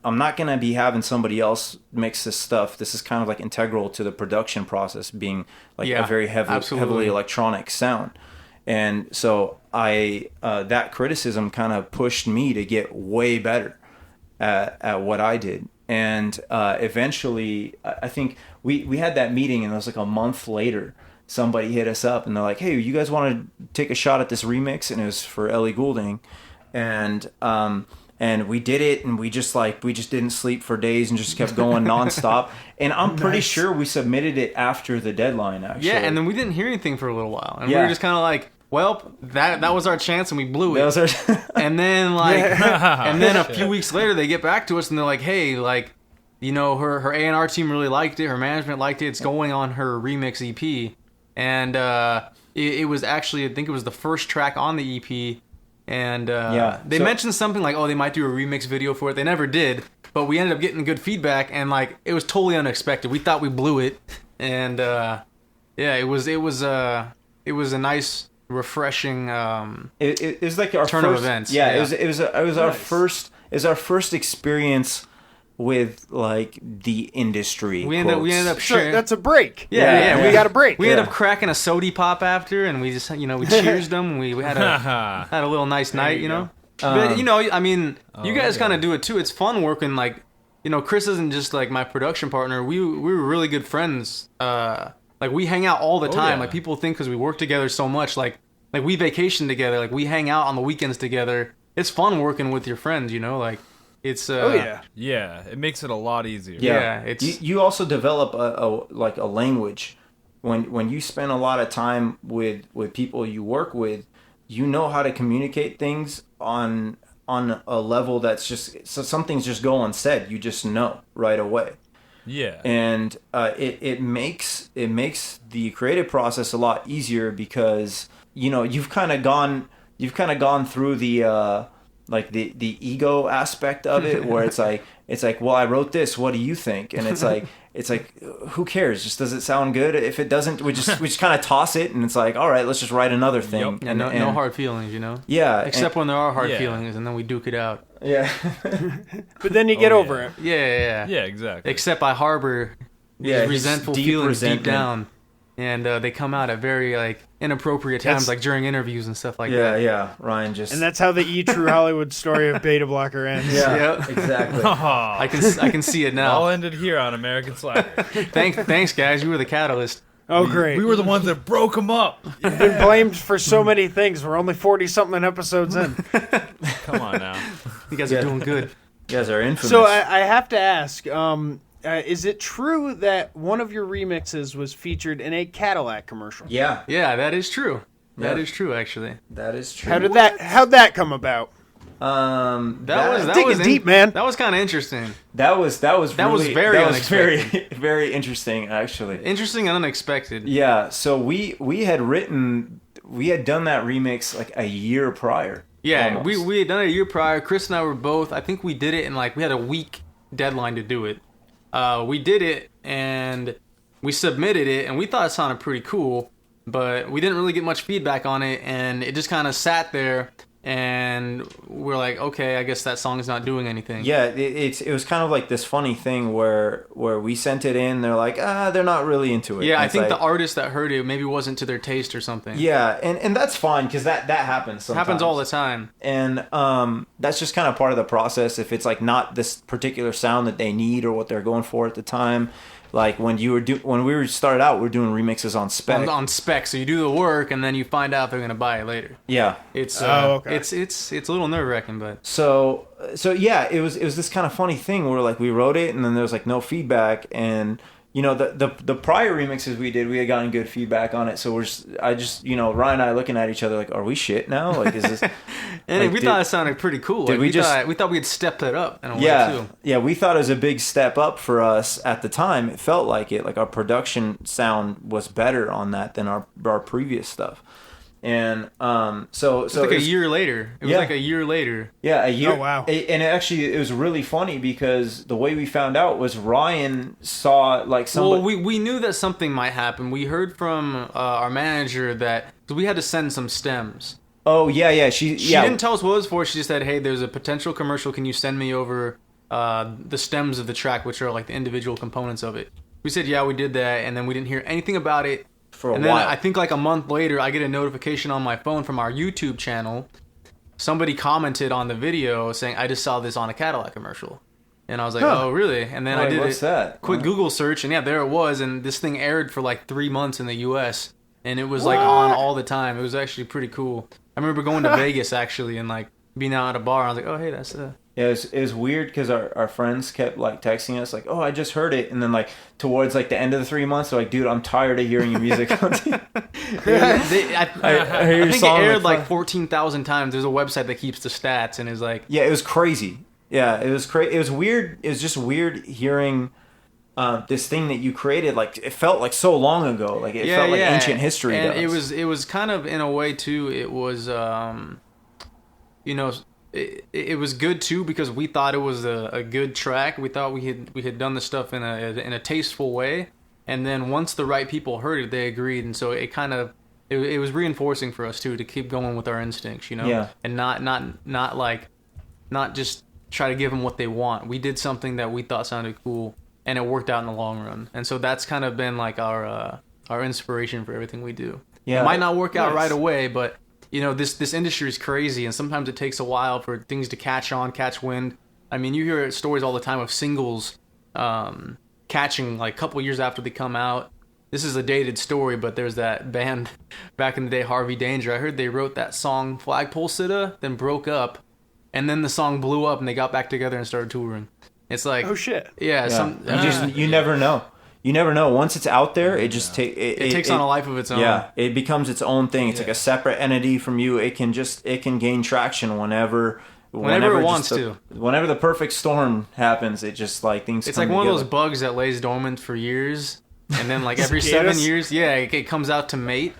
I'm not going to be having somebody else mix this stuff. This is kind of like integral to the production process, being like a very heavily electronic sound. And so that criticism kind of pushed me to get way better at what I did. And eventually, I think we had that meeting, and it was like a month later, somebody hit us up, and they're like, hey, you guys want to take a shot at this remix? And it was for Ellie Goulding. And we did it, and we just didn't sleep for days and just kept going nonstop. And I'm pretty sure we submitted it after the deadline, actually. Yeah, and then we didn't hear anything for a little while. And we were just kind of like, well, that was our chance and we blew it. That was our And then a few weeks later they get back to us and they're like, hey, like, you know, her A&R team really liked it, her management liked it, it's going on her remix EP. And it was actually, I think it was the first track on the EP. And they mentioned something like, oh, they might do a remix video for it. They never did, but we ended up getting good feedback, and like it was totally unexpected. We thought we blew it, and it was a nice, refreshing it was like our turn first, of events. Yeah, Yeah. it was our first experience with like the industry. We ended up So sharing. that's a break. Yeah, we got a break. We ended up cracking a sody pop after, and we just, you know, we cheersed them. We had a little nice night, you know. But, you know, I mean, you guys kind of do it too. It's fun working, like, you know, Chris isn't just like my production partner. We were really good friends. Like we hang out all the time. Like people think because we work together so much, like we vacation together, like we hang out on the weekends together. It's fun working with your friends, you know, like. It's Yeah, it makes it a lot easier. Yeah, it's you also develop a language when you spend a lot of time with people you work with. You know how to communicate things on a level that's just, so something's just go unsaid. You just know right away. Yeah, And it makes the creative process a lot easier because, you know, you've kind of gone through the like the ego aspect of it, where it's like, well, I wrote this, what do you think? And it's like who cares? Just, does it sound good? If it doesn't, we just kind of toss it, and it's like, all right, let's just write another thing. Yep. No hard feelings, you know. Yeah, Except when there are hard feelings, and then we duke it out. Yeah. But then you get over it. Yeah. yeah, exactly. Except I harbor these resentful deep feelings resentment. deep down, and they come out at very like inappropriate times, like during interviews and stuff like that. Yeah. Ryan just. And that's how the True Hollywood story of Betablock3r ends. Yeah. Yep. Exactly. I can see it now. All ended here on American Slacker. Thanks, guys. You were the catalyst. Oh, great. We were the ones that broke them up. We've been blamed for so many things. We're only 40-something episodes in. Come on now. You guys are doing good. You guys are infamous. So I have to ask, is it true that one of your remixes was featured in a Cadillac commercial? Yeah, Yeah, that is true. That Yeah. is true, actually. that is true. How'd that come about? That Digging was deep, man. That was kind of interesting. That was very very very interesting, actually. Interesting and unexpected. Yeah, so we had done that remix like a year prior. Yeah, almost. we had done it a year prior. Chris and I were both. I think we did it in like, we had a week deadline to do it. We did it and we submitted it, and we thought it sounded pretty cool, but we didn't really get much feedback on it, and it just kind of sat there. And we're like, okay, I guess that song's not doing anything. Yeah, it was kind of like this funny thing where we sent it in, they're like, they're not really into it. Yeah, And I it's think like, the artist that heard it maybe wasn't to their taste or something. Yeah, and that's fine, because that happens sometimes. Happens all the time. And that's just kind of part of the process. If it's like not this particular sound that they need or what they're going for at the time. Like when we started out, we were doing remixes on spec. On spec, so you do the work and then you find out if they're gonna buy it later. Yeah. It's okay. it's a little nerve wracking, but So yeah, it was this kind of funny thing where like we wrote it and then there was like no feedback, and you know the prior remixes we had gotten good feedback on it. So Ryan and I looking at each other like, are we shit now? Like, is this? and like, we thought it sounded pretty cool. did Like, we thought we had stepped it up in a way too. Yeah, we thought it was a big step up for us at the time. It felt like it. Like our production sound was better on that than our previous stuff. And so It's like it a was, year later. It was Yeah. like a year later. Yeah, a year. Oh, wow. It was really funny because the way we found out was Ryan saw like somebody. Well, we knew that something might happen. We heard from our manager that, because we had to send some stems. Oh yeah. She didn't tell us what it was for. She just said, hey, there's a potential commercial. Can you send me over the stems of the track, which are like the individual components of it? We said, yeah, we did that. And then we didn't hear anything about it. For a and while. then I think like a month later, I get a notification on my phone from our YouTube channel. Somebody commented on the video saying, I just saw this on a Cadillac commercial. And I was like, oh, really? And then I did what's that? quick Google search, and yeah, there it was. And this thing aired for like 3 months in the U.S. And it was like on all the time. It was actually pretty cool. I remember going to Vegas actually and like being out at a bar. I was like, oh, hey, that's Yeah, it was weird because our friends kept like texting us like, oh, I just heard it, and then like towards like the end of the 3 months, they're like, dude, I'm tired of hearing your music. I hear your think it song aired like like 14,000 times. There's a website that keeps the stats and is like, yeah, it was crazy. Yeah, it was crazy. It was weird. It was just weird hearing this thing that you created. Like it felt like so long ago. Like it felt like ancient history. And to us. it was kind of in a way too. It was you know. It was good too because we thought it was a good track. We thought we had done the stuff in a tasteful way, and then once the right people heard it, they agreed, and so it kind of it was reinforcing for us too to keep going with our instincts, you know, and not just try to give them what they want. We did something that we thought sounded cool, and it worked out in the long run, and so that's kind of been like our inspiration for everything we do. Yeah, it might not work out right away, but you know, this industry is crazy, and sometimes it takes a while for things to catch wind. I mean, you hear stories all the time of singles catching like a couple years after they come out. This is a dated story, but there's that band back in the day, Harvey Danger. I heard they wrote that song Flagpole Sitta, then broke up, and then the song blew up, and they got back together and started touring. It's like, oh shit, yeah. You never know. You never know. Once it's out there, it just takes on a life of its own. Yeah, it becomes its own thing. It's like a separate entity from you. It can gain traction whenever it wants to. Whenever the perfect storm happens, it just like things. It's like one of those bugs that lays dormant for years, and then like every 7 years, it comes out to mate.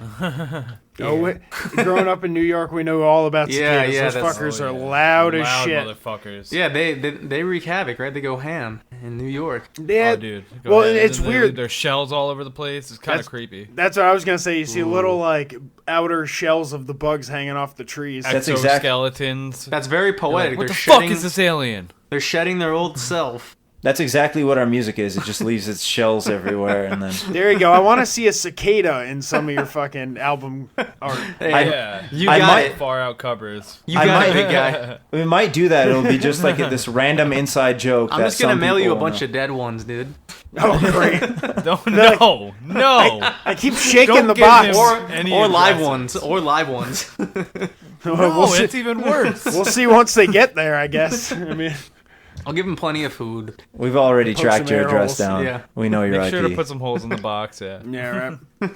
Growing up in New York, we know all about cicadas. Those fuckers are loud as shit. Motherfuckers. Yeah, they wreak havoc, right? They go ham in New York. Yeah, oh, dude. Well, it's weird. There's shells all over the place. It's kind of creepy. That's what I was gonna say. You see little like outer shells of the bugs hanging off the trees. That's exoskeletons. That's very poetic. Like, what the fuck is this alien? They're shedding their old self. That's exactly what our music is. It just leaves its shells everywhere, and then there you go. I want to see a cicada in some of your fucking album art. You got it. Far out covers. You got it, big guy. We might do that. It'll be just like this random inside joke. I'm just gonna mail you a bunch of dead ones, dude. Oh, great! No. I keep shaking the box. Or live ones. No, it's even worse. We'll see once they get there, I guess. I mean, I'll give them plenty of food. We've already tracked your address down. Yeah. We know your IP. Make sure to put some holes in the box. Yeah, right.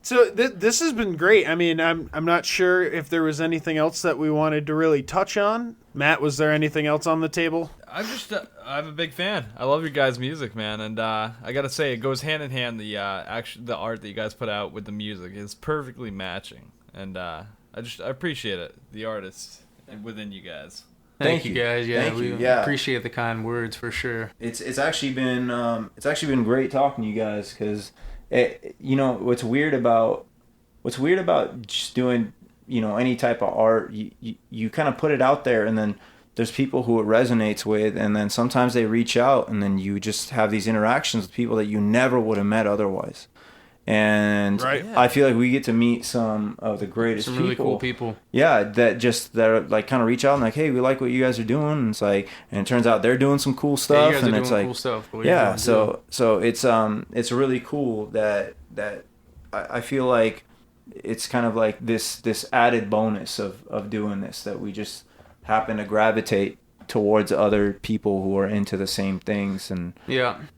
So this has been great. I mean, I'm not sure if there was anything else that we wanted to really touch on. Matt, was there anything else on the table? I'm a big fan. I love your guys' music, man, and I gotta say it goes hand in hand. The art that you guys put out with the music is perfectly matching, and I appreciate it. The artists within you guys. Thank you guys. Yeah, we appreciate the kind words for sure. It's actually been great talking to you guys because what's weird about just doing any type of art, you kind of put it out there, and then there's people who it resonates with, and then sometimes they reach out, and then you just have these interactions with people that you never would have met otherwise. And I feel like we get to meet some of the greatest people. Some really cool people. Yeah, that are like kind of reach out and like, hey, we like what you guys are doing. And it's like, and it turns out they're doing some cool stuff. Yeah, you guys and are it's doing like, cool stuff. Yeah, so it's really cool that I feel like it's kind of like this added bonus of doing this, that we just happen to gravitate towards other people who are into the same things. And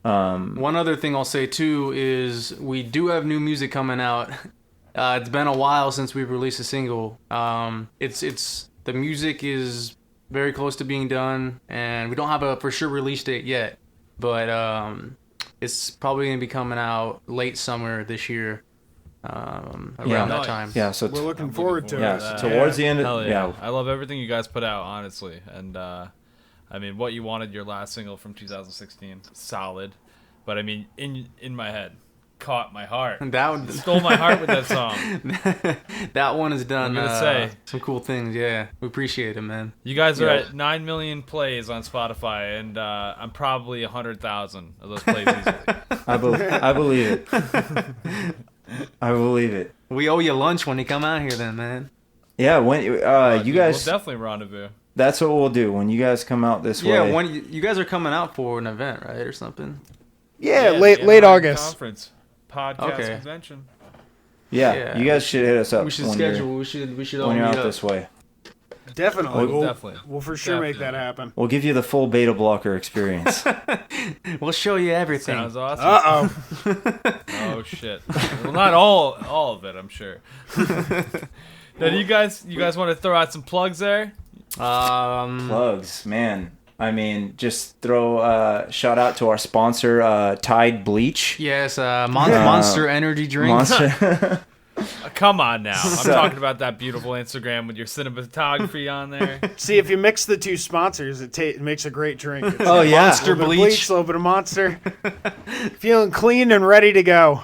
one other thing I'll say too is we do have new music coming out. It's been a while since we've released a single. It's the music is very close to being done, and we don't have a for sure release date yet, but it's probably gonna be coming out late summer this year. Around that time. Yeah, so we're looking forward to it. Yeah, so towards the end of I love everything you guys put out, honestly. And I mean, What You Wanted, your last single from 2016, solid. But I mean, in my head, caught my heart. Stole my heart with that song. That one has done I'm gonna say some cool things. Yeah, we appreciate it, man. You guys are at 9 million plays on Spotify, and I'm probably 100,000 of those plays easily. I believe it. I believe it. We owe you lunch when you come out here, then, man. Yeah, when you guys, we'll definitely rendezvous. That's what we'll do when you guys come out this way. Yeah, when you guys are coming out for an event, right, or something? Yeah, late August. Conference, podcast convention. Yeah, you guys should hit us up. We should schedule. We should all when you're meet out up this way. Definitely. Definitely. We'll for sure make that happen. We'll give you the full Beta Blocker experience. We'll show you everything. Sounds awesome. Uh-oh. Oh shit. Well, not all of it, I'm sure. Now, do you guys want to throw out some plugs there? Plugs, man. I mean, just throw a shout out to our sponsor, Tide Bleach. Yes, Monster Energy drink. Monster. Come on now. I'm talking about that beautiful Instagram with your cinematography on there. See, if you mix the two sponsors, it makes a great drink. It's Oh, yeah. Monster a little bit of Bleach. a little bit of Monster. Feeling clean and ready to go.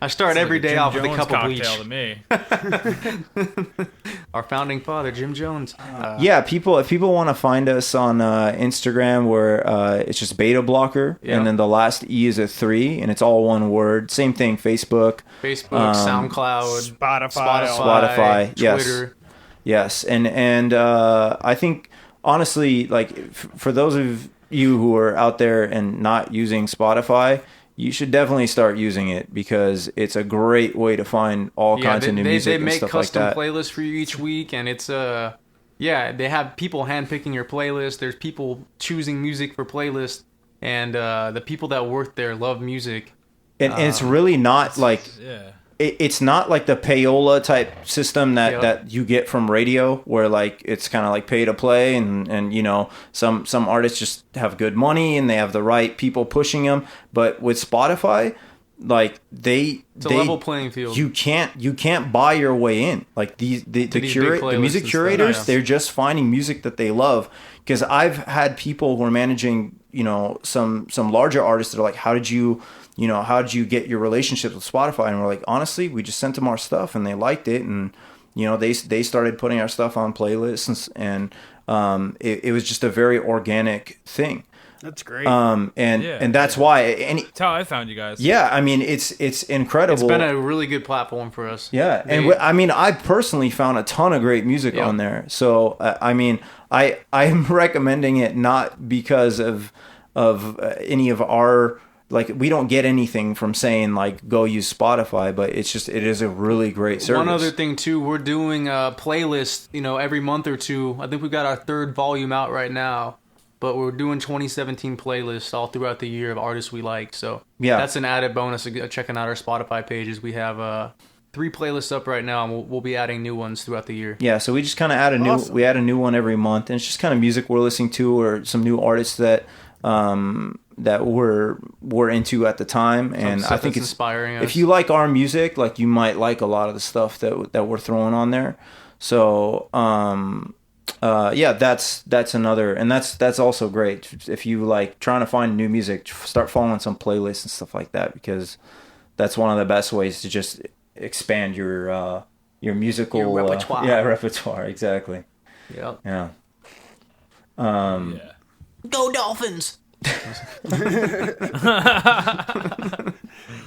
I start every day Jim off with a Jones cup of cocktail bleach. to me. Our founding father, Jim Jones. Yeah, if people want to find us on Instagram, where it's just Beta Blocker, Yeah. and then the last E is a 3, and it's all one word. Same thing, Facebook, SoundCloud, Spotify. yes. Twitter. Yes, and I think honestly, like for those of you who are out there and not using Spotify, you should definitely start using it because it's a great way to find all kinds of new music They and make stuff like custom that. playlists for you each week, and it's they have people handpicking your playlist. There's people choosing music for playlists, and the people that work there love music. And it's really not like Yeah. it's not like the payola type system that you get from radio, where like it's kind of like pay to play, and you know some artists just have good money and they have the right people pushing them. But with Spotify, like it's a level playing field. You can't buy your way in. Like the big music playlists and curators, stuff. they're just finding music that they love. Because I've had people who are managing, you know, some larger artists that are like, how did you get your relationships with Spotify? And we're like, honestly, we just sent them our stuff and they liked it, and you know they started putting our stuff on playlists, and it was just a very organic thing. That's great. And that's why That's how I found you guys. yeah, I mean it's incredible. It's been a really good platform for us. Yeah, and I mean, I personally found a ton of great music on there. So I mean, I'm recommending it not because of any of our, like, we don't get anything from saying like go use Spotify, but it is a really great service. One other thing too, we're doing a playlist, every month or two. I think we've got our third volume out right now, but we're doing 2017 playlists all throughout the year of artists we like. So Yeah. that's an added bonus of checking out our Spotify pages. We have 3 playlists up right now, and we'll be adding new ones throughout the year. Yeah, so we just kind of add a new one every month, and it's just kind of music we're listening to or some new artists that we're into at the time. And I think it's inspiring us. If you like our music, like, you might like a lot of the stuff that we're throwing on there. So yeah, that's another, and that's also great. If you like trying to find new music, start following some playlists and stuff like that, because that's one of the best ways to just expand your musical repertoire. Repertoire, exactly. Yep. Yeah. Go Dolphins!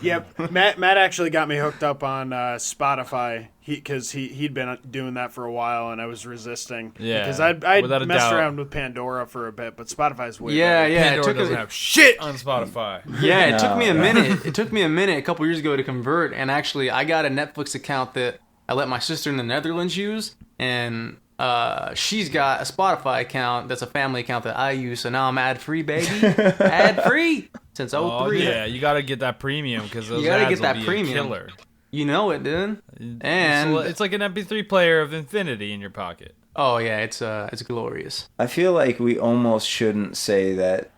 Yep, Matt actually got me hooked up on Spotify because he'd been doing that for a while, and I was resisting. Yeah, because I'd without a messed doubt. around with Pandora for a bit, but Spotify's way Yeah, better. yeah. Pandora doesn't have shit on Spotify. Yeah, it took me a No. minute. It took me a minute a couple years ago to convert, and actually I got a Netflix account that I let my sister in the Netherlands use, and she's got a Spotify account that's a family account that I use, so now I'm ad-free, baby. Ad-free! Since 03. Oh yeah, you gotta get that premium because those You gotta ads get that will be premium. a killer. You know it, dude. And it's like an MP3 player of infinity in your pocket. oh yeah, it's glorious. I feel like we almost shouldn't say that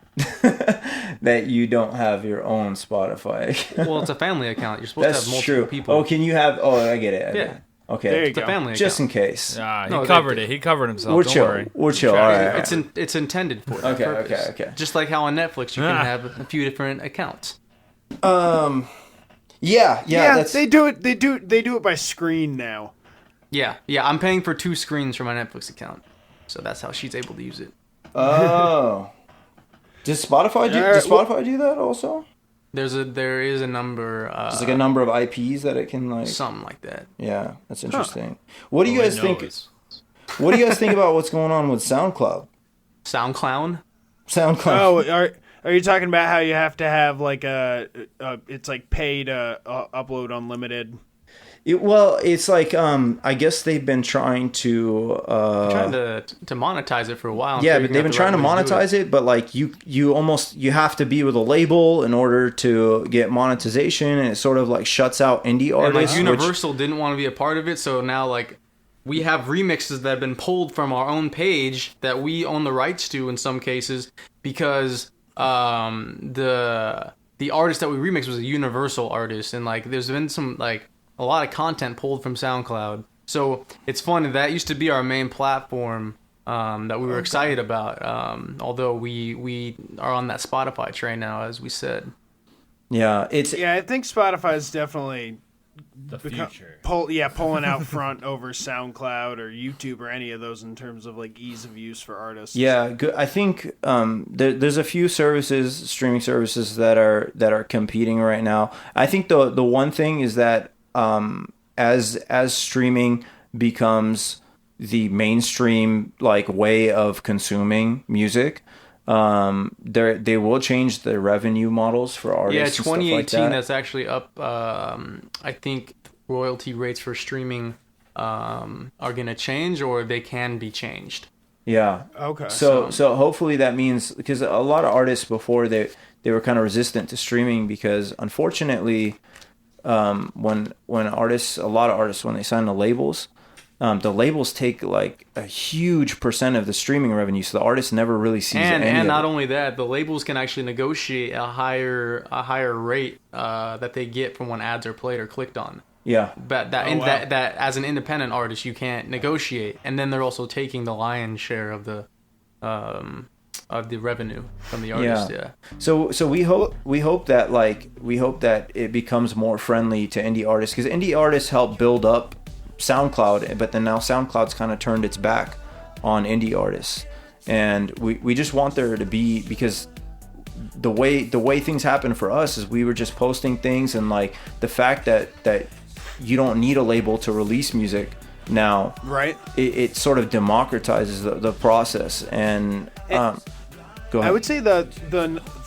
that you don't have your own Spotify. Well, it's a family account. You're supposed to That's have multiple true. people. Oh, can you have? Oh, I get it. Yeah. Okay. There you It's a go. family Just in account. case. He No, covered it. He covered himself. We're Don't chill. worry. We're chill. All right. It's intended for that Okay, purpose. okay. Just like how on Netflix you can have a few different accounts. Yeah. Yeah, That's they do it by screen now. Yeah. I'm paying for 2 screens for my Netflix account, so that's how she's able to use it. oh. Does Spotify do that also? There is a number. There's like a number of IPs that it can like. Something like that. Yeah, that's interesting. What do you Well, guys it think? knows. What do you guys think about what's going on with SoundCloud? SoundCloud. SoundCloud. Oh, are you talking about how you have to have like it's like pay to upload unlimited? Well, it's like I guess they've been trying to monetize it for a while. Yeah, but they've been trying to monetize it, but like you have to be with a label in order to get monetization, and it sort of like shuts out indie artists. And like Universal didn't want to be a part of it, so now like we have remixes that have been pulled from our own page that we own the rights to in some cases because the artist that we remixed was a Universal artist, and like there's been some like a lot of content pulled from SoundCloud. So it's funny that used to be our main platform that we were excited about. Although we are on that Spotify train now, as we said. Yeah, I think Spotify is definitely the future. Pulling out front over SoundCloud or YouTube or any of those in terms of like ease of use for artists. Yeah, good. I think there's a few streaming services that are competing right now. I think the one thing is that as streaming becomes the mainstream like way of consuming music, they will change the revenue models for artists. Yeah, 2018 and stuff like that. That's actually up. I think royalty rates for streaming are going to change, or they can be changed. Yeah. Okay. So hopefully that means, because a lot of artists before they were kind of resistant to streaming because unfortunately, when a lot of artists when they sign the labels take like a huge percent of the streaming revenue, so the artist never really sees any and of not it. only that, the labels can actually negotiate a higher rate that they get from when ads are played or clicked on. Yeah. But that as an independent artist you can't negotiate, and then they're also taking the lion's share of the revenue from the artist. Yeah. So we hope that it becomes more friendly to indie artists, because indie artists help build up SoundCloud, but then now SoundCloud's kind of turned its back on indie artists, and we just want there to be, because the way things happen for us is we were just posting things, and like the fact that you don't need a label to release music now, right? It sort of democratizes the process, and go ahead. I would say the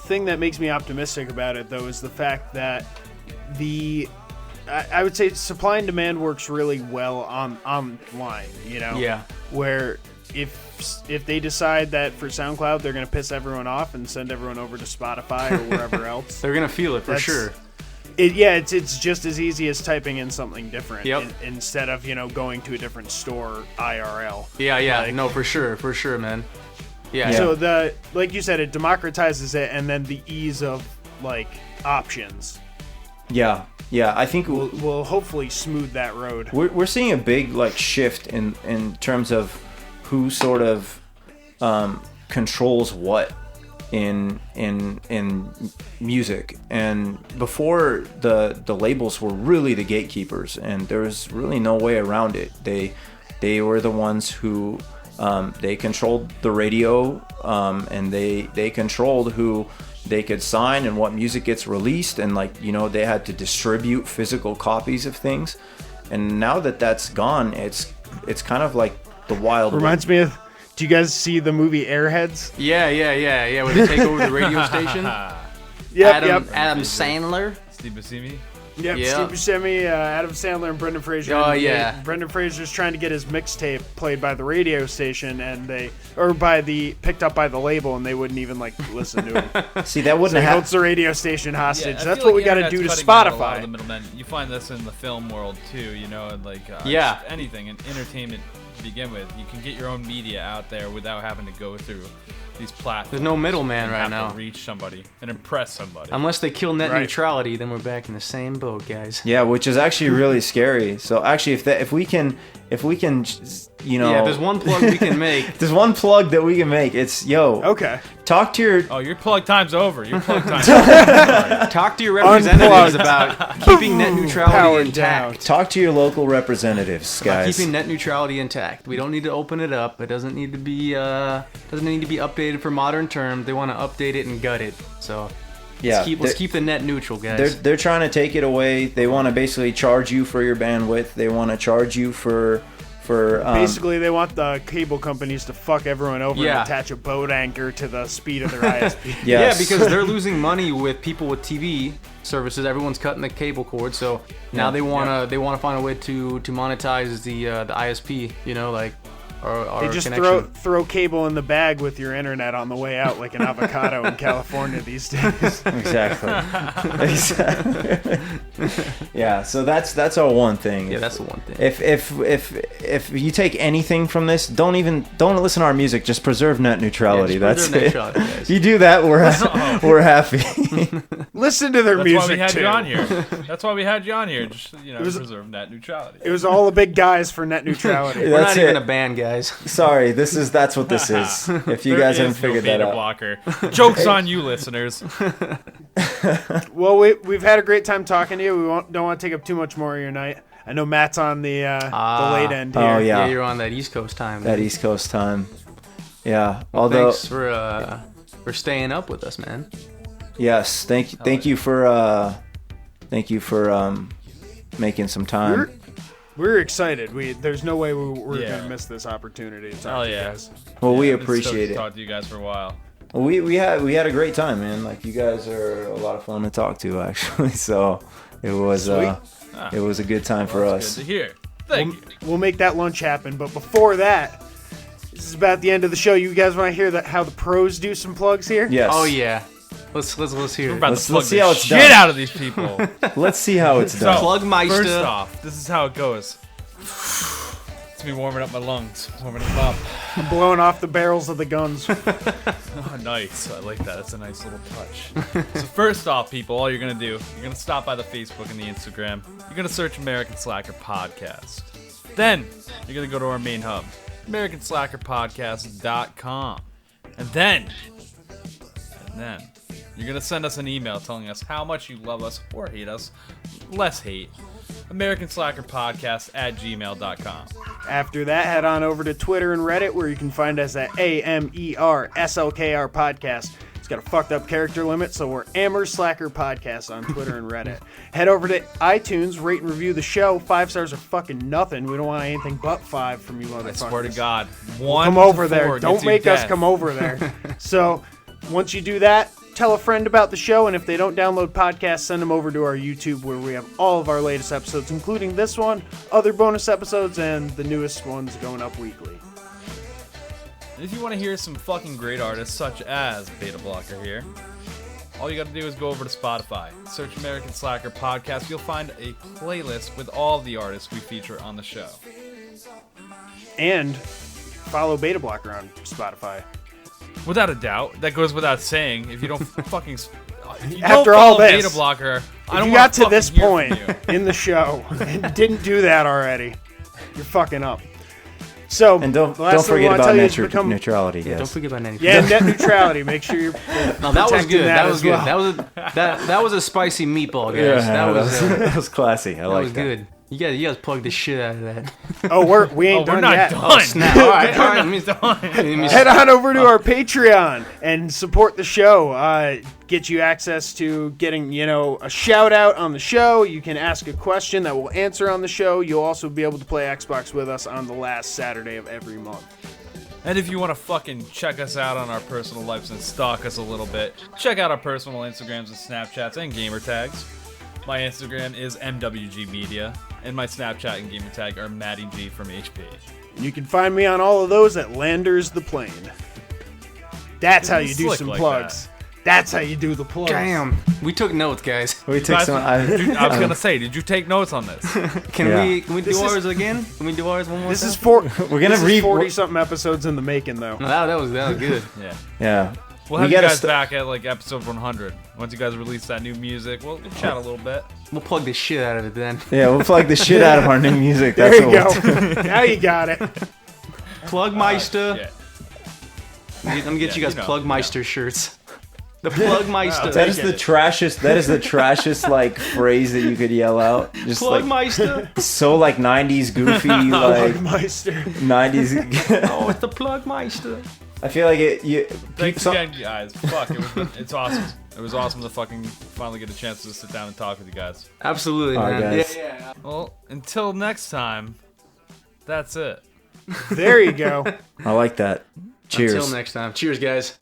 thing that makes me optimistic about it though is the fact that I would say supply and demand works really well online, you know? Yeah. Where if they decide that for SoundCloud they're going to piss everyone off and send everyone over to Spotify or wherever else, they're going to feel it for sure. It's just as easy as typing in something different instead of, going to a different store IRL. Yeah, no, for sure, man. Yeah. So like you said, it democratizes it, and then the ease of like options. Yeah, I think we'll hopefully smooth that road. We're seeing a big like shift in terms of who sort of controls what in music. And before, the labels were really the gatekeepers, and there was really no way around it. They were the ones who they controlled the radio, and they controlled who they could sign and what music gets released, and they had to distribute physical copies of things. And now that that's gone, it's kind of like the wild. Reminds me of, do you guys see the movie Airheads? Yeah, where they take over the radio station. Adam Sandler. Steve Buscemi. Yep, Steve Buscemi, Adam Sandler, and Brendan Fraser. Oh, yeah. Brendan Fraser's trying to get his mixtape played by the radio station, and picked up by the label, and they wouldn't even listen to him. See, that wouldn't have happened. the radio station hostage. Yeah, that's what we got to do to Spotify. A lot of the middlemen. You find this in the film world too, anything in entertainment to begin with. You can get your own media out there without having to go through these platforms. There's no middleman right now. To reach somebody and impress somebody. Unless they kill net neutrality, then we're back in the same boat, guys. Yeah, which is actually really scary. So actually, if we can, there's one plug we can make. There's one plug that we can make. It's okay. Talk to your. Oh, your plug time's over. Your plug time's over. Talk to your representatives about keeping net neutrality intact. Talk to your local representatives, guys. About keeping net neutrality intact. We don't need to open it up. It doesn't need to be updated for modern terms. They want to update it and gut it. So let's keep the net neutral, guys. They're trying to take it away. They want to basically charge you for your bandwidth. They want to charge you for basically, they want the cable companies to fuck everyone over and attach a boat anchor to the speed of their ISP. Yeah, because they're losing money with people with TV, services. Everyone's cutting the cable cord, so now they wanna find a way to monetize the ISP. You know, like our They just connection. throw cable in the bag with your internet on the way out, like an avocado in California these days. Exactly. Yeah, so that's our one thing. Yeah, that's the one thing. If you take anything from this, don't listen to our music. Just preserve net neutrality. Yeah, that's just preserve net it. neutrality, guys. If you do that, we're happy. Listen to their That's music why we had too. you on here. That's why we had you on here. Just preserve net neutrality. It was all the big guys for net neutrality. We're That's not even it. a band, guys. Sorry, that's what this is. If you guys haven't figured that out. Blocker. Joke's on you, listeners. Well, we've had a great time talking to you. We don't want to take up too much more of your night. I know Matt's on the late end here. Oh, yeah. Yeah, you're on that East Coast time. That man. East Coast time. Yeah. Well, Although thanks for staying up with us, man. yes, thank you for making some time. We're excited. There's no way we're Yeah. gonna miss this opportunity to talk Hell to you yeah. guys. Well, we I've been stoked appreciate to it. talk to you guys for a while. We had a great time, man. Like, you guys are a lot of fun to talk to, actually. So it was a good time for That's us. good to hear. Thank you. We'll make that lunch happen. But before that, this is about the end of the show. You guys want to hear how the pros do some plugs here? Yes. Oh yeah. Let's hear We're it. about Let's to plug see the how it's shit done. out of these people. Let's see how it's So, done. Plugmeister. First off, this is how it goes. It's me warming up my lungs, warming them up. I'm blowing off the barrels of the guns. Oh, nice. I like that. It's a nice little touch. So first off, people, all you're going to do, you're going to stop by the Facebook and the Instagram. You're going to search American Slacker Podcast. Then, you're going to go to our main hub, AmericanSlackerPodcast.com. And then, you're going to send us an email telling us how much you love us or hate us. Less hate. AmericanSlackerPodcast@gmail.com. After that, head on over to Twitter and Reddit, where you can find us at AMERSLKR Podcast. It's got a fucked up character limit, so we're Amer Slacker Podcast on Twitter and Reddit. Head over to iTunes, rate and review the show. 5 stars are fucking nothing. We don't want anything but 5 from you motherfuckers. I swear to God. Come over there. Don't make us come over there. So, once you do that, tell a friend about the show, and if they don't download podcasts, send them over to our YouTube, where we have all of our latest episodes, including this one, other bonus episodes, and the newest ones going up weekly. And if you want to hear some fucking great artists such as Betablock3r, all you got to do is go over to Spotify, search American Slacker Podcast. You'll find a playlist with all the artists we feature on the show. And follow Betablock3r on Spotify. Without a doubt, that goes without saying. If you don't fucking, if you After don't all follow this, Betablock3r, I If don't you want got to this point you. in the show and didn't do that already, you're fucking up. So, And don't the last thing we forget wanna about tell you net is become- neutrality, Don't guys. forget about net. Yeah, net neutrality. Make sure you're No, that was protecting good. That was as good. well. That was a spicy meatball, guys. Yeah, that was that was classy. I that like was good. You guys plugged the shit out of that. Oh, we ain't Oh, we're done not yet. done. Snap. All right. Let me Head on over to our Patreon and support the show. Get you access to getting, a shout out on the show. You can ask a question that we'll answer on the show. You'll also be able to play Xbox with us on the last Saturday of every month. And if you want to fucking check us out on our personal lives and stalk us a little bit, check out our personal Instagrams and Snapchats and gamer tags. My Instagram is MWG Media, and my Snapchat and gamer tag are Matty G from HP. You can find me on all of those at Landers the Plane. That's how you do Slick some like plugs. That's how you do the plugs. Damn. We took notes, guys. We took Guys, some. I was gonna say, did you take notes on this? Can Yeah. we do This is- ours again? Can we do ours one more This time? is for We're gonna this is read. 40 something episodes in the making, though. No, that was good. Yeah. Yeah. We'll We have you gotta guys st- back at like episode 100. Once you guys release that new music, we'll chat a little bit. We'll plug the shit out of it then. Yeah, we'll plug the shit out of our new music. There That's you what we'll do. go. Now you got it. Plugmeister. Yeah. Let me get you guys you know, Plugmeister shirts. The Plugmeister. That is the trashiest. That is the trashiest like phrase that you could yell out. Just like Plugmeister. so like '90s goofy like Meister. '90s. Oh, it's the Plugmeister. I feel like it. Thanks some- again, guys. Fuck, it's awesome. It was awesome to fucking finally get a chance to sit down and talk with you guys. Absolutely, All man. right, guys. Yeah. Well, until next time, that's it. There you go. I like that. Cheers. Until next time. Cheers, guys.